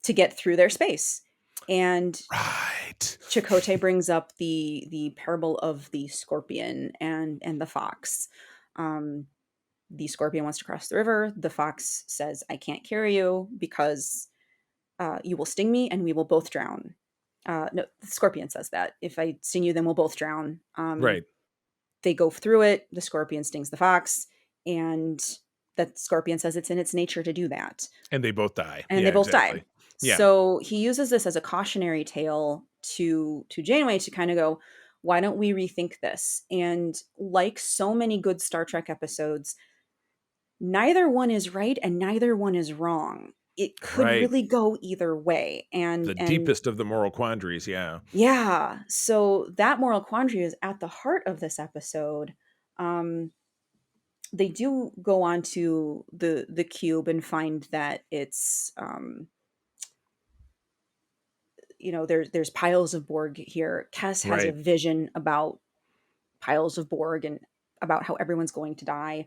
to get through their space. And Chakotay brings up the parable of the scorpion and the fox. The scorpion wants to cross the river. The fox says, I can't carry you because you will sting me and we will both drown. No, the scorpion says that. If I sting you, then we'll both drown. Right. They go through it. The scorpion stings the fox, and that scorpion says it's in its nature to do that. And they both die. And they both die. Yeah. So he uses this as a cautionary tale to Janeway to kind of go, why don't we rethink this? And like so many good Star Trek episodes, neither one is right and neither one is wrong. It could really go either way. And the deepest of the moral quandaries, yeah. Yeah. So that moral quandary is at the heart of this episode. They do go on to the cube and find that it's there's piles of Borg here. Kes has a vision about piles of Borg and about how everyone's going to die.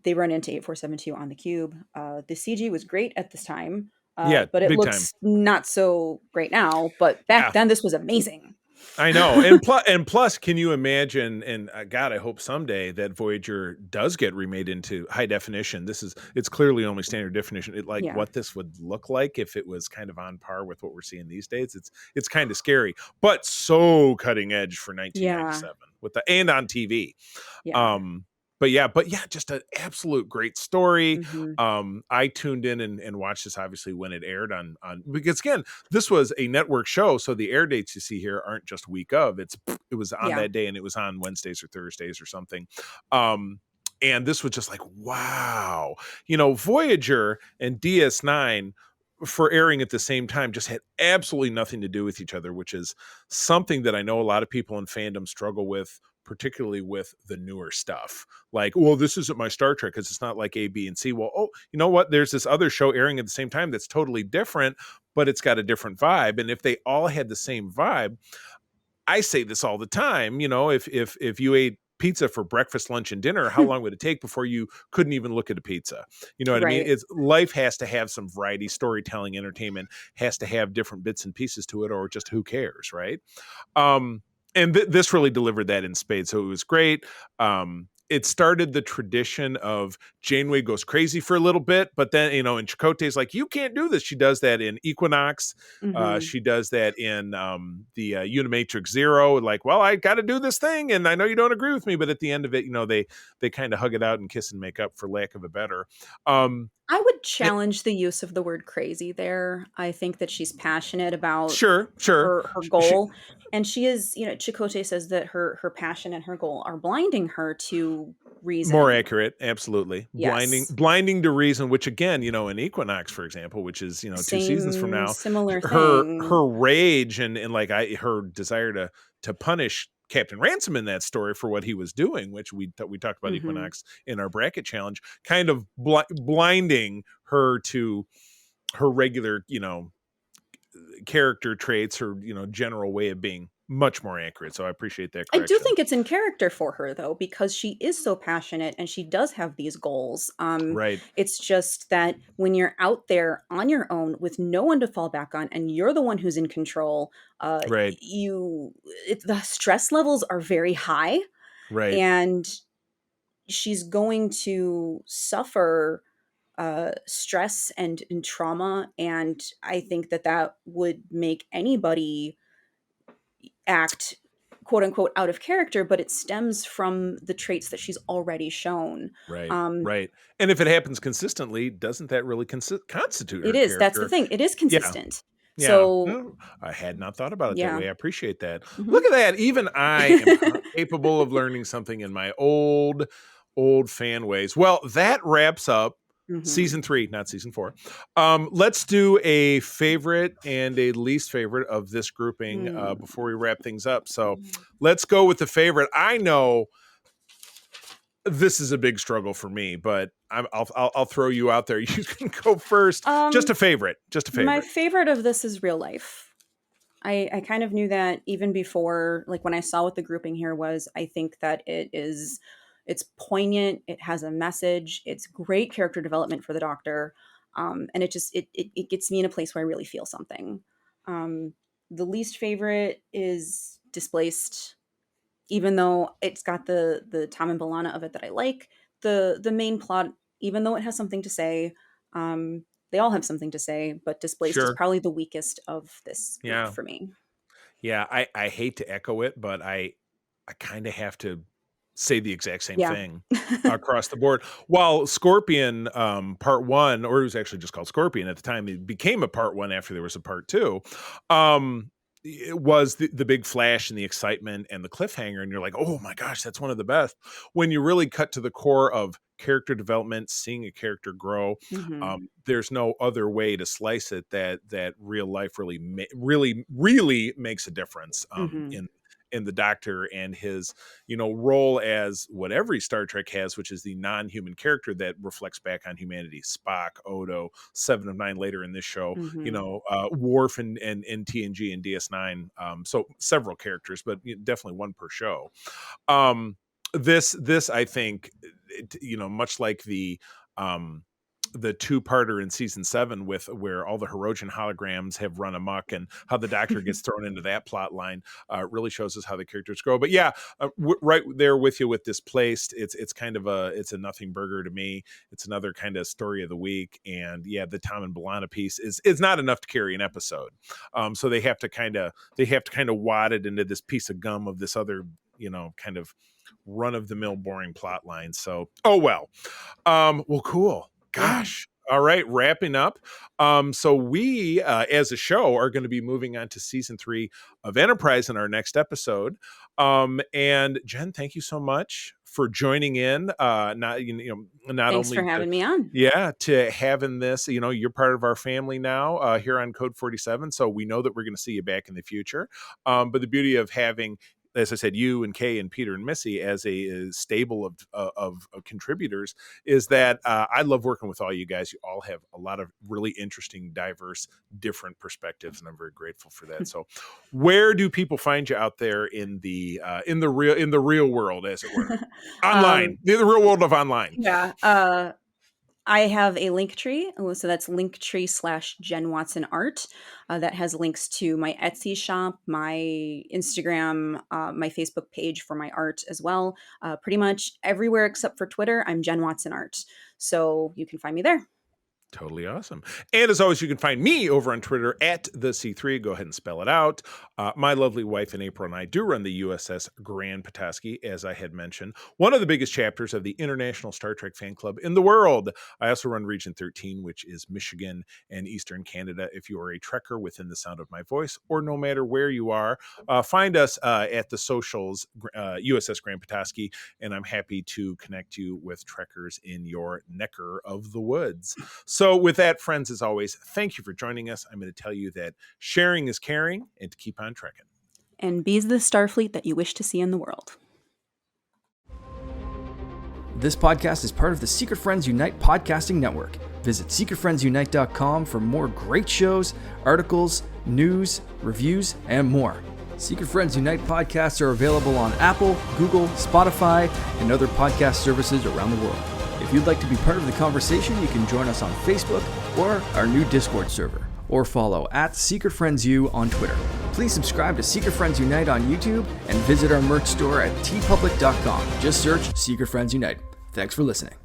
They run into 8472 on the cube. The CG was great at this time, but it looks not so great now. But back then, this was amazing. I know. And plus, can you imagine, and God, I hope someday that Voyager does get remade into high definition. It's clearly only standard definition. What this would look like if it was kind of on par with what we're seeing these days. It's kind of scary, but so cutting edge for 1997 and on TV. Yeah. But yeah, just an absolute great story. Mm-hmm. I tuned in and watched this obviously when it aired on because again, this was a network show, so the air dates you see here aren't just week of. It was on that day, and it was on Wednesdays or Thursdays or something. And this was just like, wow, Voyager and DS9 for airing at the same time just had absolutely nothing to do with each other, which is something that I know a lot of people in fandom struggle with, particularly with the newer stuff. Like, well, this isn't my Star Trek because it's not like A, B, and C. Well, oh, you know what? There's this other show airing at the same time that's totally different, but it's got a different vibe. And if they all had the same vibe, I say this all the time, if you ate pizza for breakfast, lunch, and dinner, how long would it take before you couldn't even look at a pizza? You know what I mean? Right. It's life has to have some variety, storytelling, entertainment has to have different bits and pieces to it, or just who cares, right? And this really delivered that in spades. So it was great. It started the tradition of Janeway goes crazy for a little bit, but then, you know, and Chakotay's like, you can't do this. She does that in Equinox. Mhm. She does that in the Unimatrix Zero. Like, well, I got to do this thing, and I know you don't agree with me, but at the end of it, you know, they kind of hug it out and kiss and make up, for lack of a better. I would Eh, challenge the use of the word crazy there. I think that she's passionate about sure. her She, goal, and she is, Chakotay says that her passion and her goal are blinding her to more reason. accurate, absolutely. Yes. Blinding to reason, which again, you know, in Equinox, for example, which is, you know, 2 seasons from Same now, similar her thing. rage and like her desire to punish Captain Ransom in that story for what he was doing, which we talked about Mhm. Equinox in our bracket challenge, kind of blinding her to her regular, you know, character traits, her, you know, general way of being much more accurate. So I appreciate that I do correction. think it's in character for her though, because she is so passionate and she does have these goals. Right, It's just that when you're out there on your own with no one to fall back on, and you're the one who's in control, right, the stress levels are very high, right, and she's going to suffer stress and trauma. And I think that that would make anybody act quote unquote out of character, but it stems from the traits that she's already shown. right, Um, right. And if it happens consistently, doesn't that really constitute it her is. That's the character? thing. It is Yeah, consistent. yeah. So No, I had not thought about it that yeah. way. I appreciate that. Hmm. Look at that. Even I am capable of learning something in my old fan ways. Well, that wraps up Hmm. season 3, not season 4. Let's do a favorite and a least favorite of this grouping before we wrap things up. So let's go with the favorite. I know this is a big struggle for me, but I'll throw you out there. You can go first. Just Um, a favorite. Just a my favorite. favorite of this is real life. I kind of knew that even before, like when I saw what the grouping here was. I think that it's poignant, it has a message, it's great character development for the Doctor, and it gets me in a place where I really feel something. Um, the least favorite is Displaced, even though it's got the Tom and Balana of it that I like. The main plot, even though it has something to say, um, they all have something to say, but Displaced is Sure. probably the weakest of this group Yeah. for me. Yeah. I hate to echo it, but I kind of have to say the exact same Yeah. thing across the board. While Scorpion part 1, or it was actually just called Scorpion at the time, it became a part 1 after there was a part 2. It was the big flash and the excitement and the cliffhanger, and you're like, oh my gosh, that's one of the best. When you really cut to the core of character development, seeing a character grow, Hmm. there's no other way to slice it that real life really makes a difference Hmm. in the Doctor and his, you know, role as what every Star Trek has, which is the non-human character that reflects back on humanity. Spock, Odo, Seven of Nine later in this show, you Hmm. know, Worf and TNG and DS9. So several characters, but definitely one per show. Um, this I think, you know, much like um the two-parter in season 7 with where all the Herodian holograms have run amok and how the Doctor gets thrown into that plot line, really shows us how the characters grow. But yeah, right there with you with Displaced. It's kind of it's a nothing burger to me. It's another kind of story of the week, and yeah, the Tom and Balana piece is not enough to carry an episode. So they have to kind of wad it into this piece of gum of this other, you know, kind of run of the mill boring plot line. So oh well. Well, cool. Yeah. Gosh. All right, wrapping up. So we, as a show, are going to be moving on to season 3 of Enterprise in our next episode. And Jen, thank you so much for joining in. Not not Thanks for only to having me on. to having this, you know, you're part of our family now here on Code 47. So we know that we're going to see you back in the future. But the beauty of having as I said, you and Kay and Peter and Missy as a stable of contributors, is that I love working with all you guys. You all have a lot of really interesting, diverse, different perspectives, and I'm very grateful for that. So, where do people find you out there in the real world, as it were, online, the real world of online? Yeah. I have a link tree. So that's linktree/Jen Watson Art. That has links to my Etsy shop, my Instagram, my Facebook page for my art as well. Pretty much everywhere except for Twitter, I'm Jen Watson Art. So you can find me there. Totally awesome. And as always, you can find me over on Twitter at the C3. Go ahead and spell it out. My lovely wife in April and I do run the USS Grand Petoskey, as I had mentioned, one of the biggest chapters of the International Star Trek Fan Club in the world. I also run Region 13, which is Michigan and Eastern Canada. If you are a Trekker within the sound of my voice, or no matter where you are, find us at the socials, USS Grand Petoskey, and I'm happy to connect you with Trekkers in your necker of the woods. So with that, friends, as always, thank you for joining us. I'm going to tell you that sharing is caring, and to keep on trekking. And be's the Starfleet that you wish to see in the world. This podcast is part of the Secret Friends Unite podcasting network. Visit secretfriendsunite.com for more great shows, articles, news, reviews, and more. Secret Friends Unite podcasts are available on Apple, Google, Spotify, and other podcast services around the world. If you'd like to be part of the conversation, you can join us on Facebook or our new Discord server, or follow at Secret Friends U on Twitter. Please subscribe to Secret Friends Unite on YouTube and visit our merch store at tpublic.com. Just search Secret Friends Unite. Thanks for listening.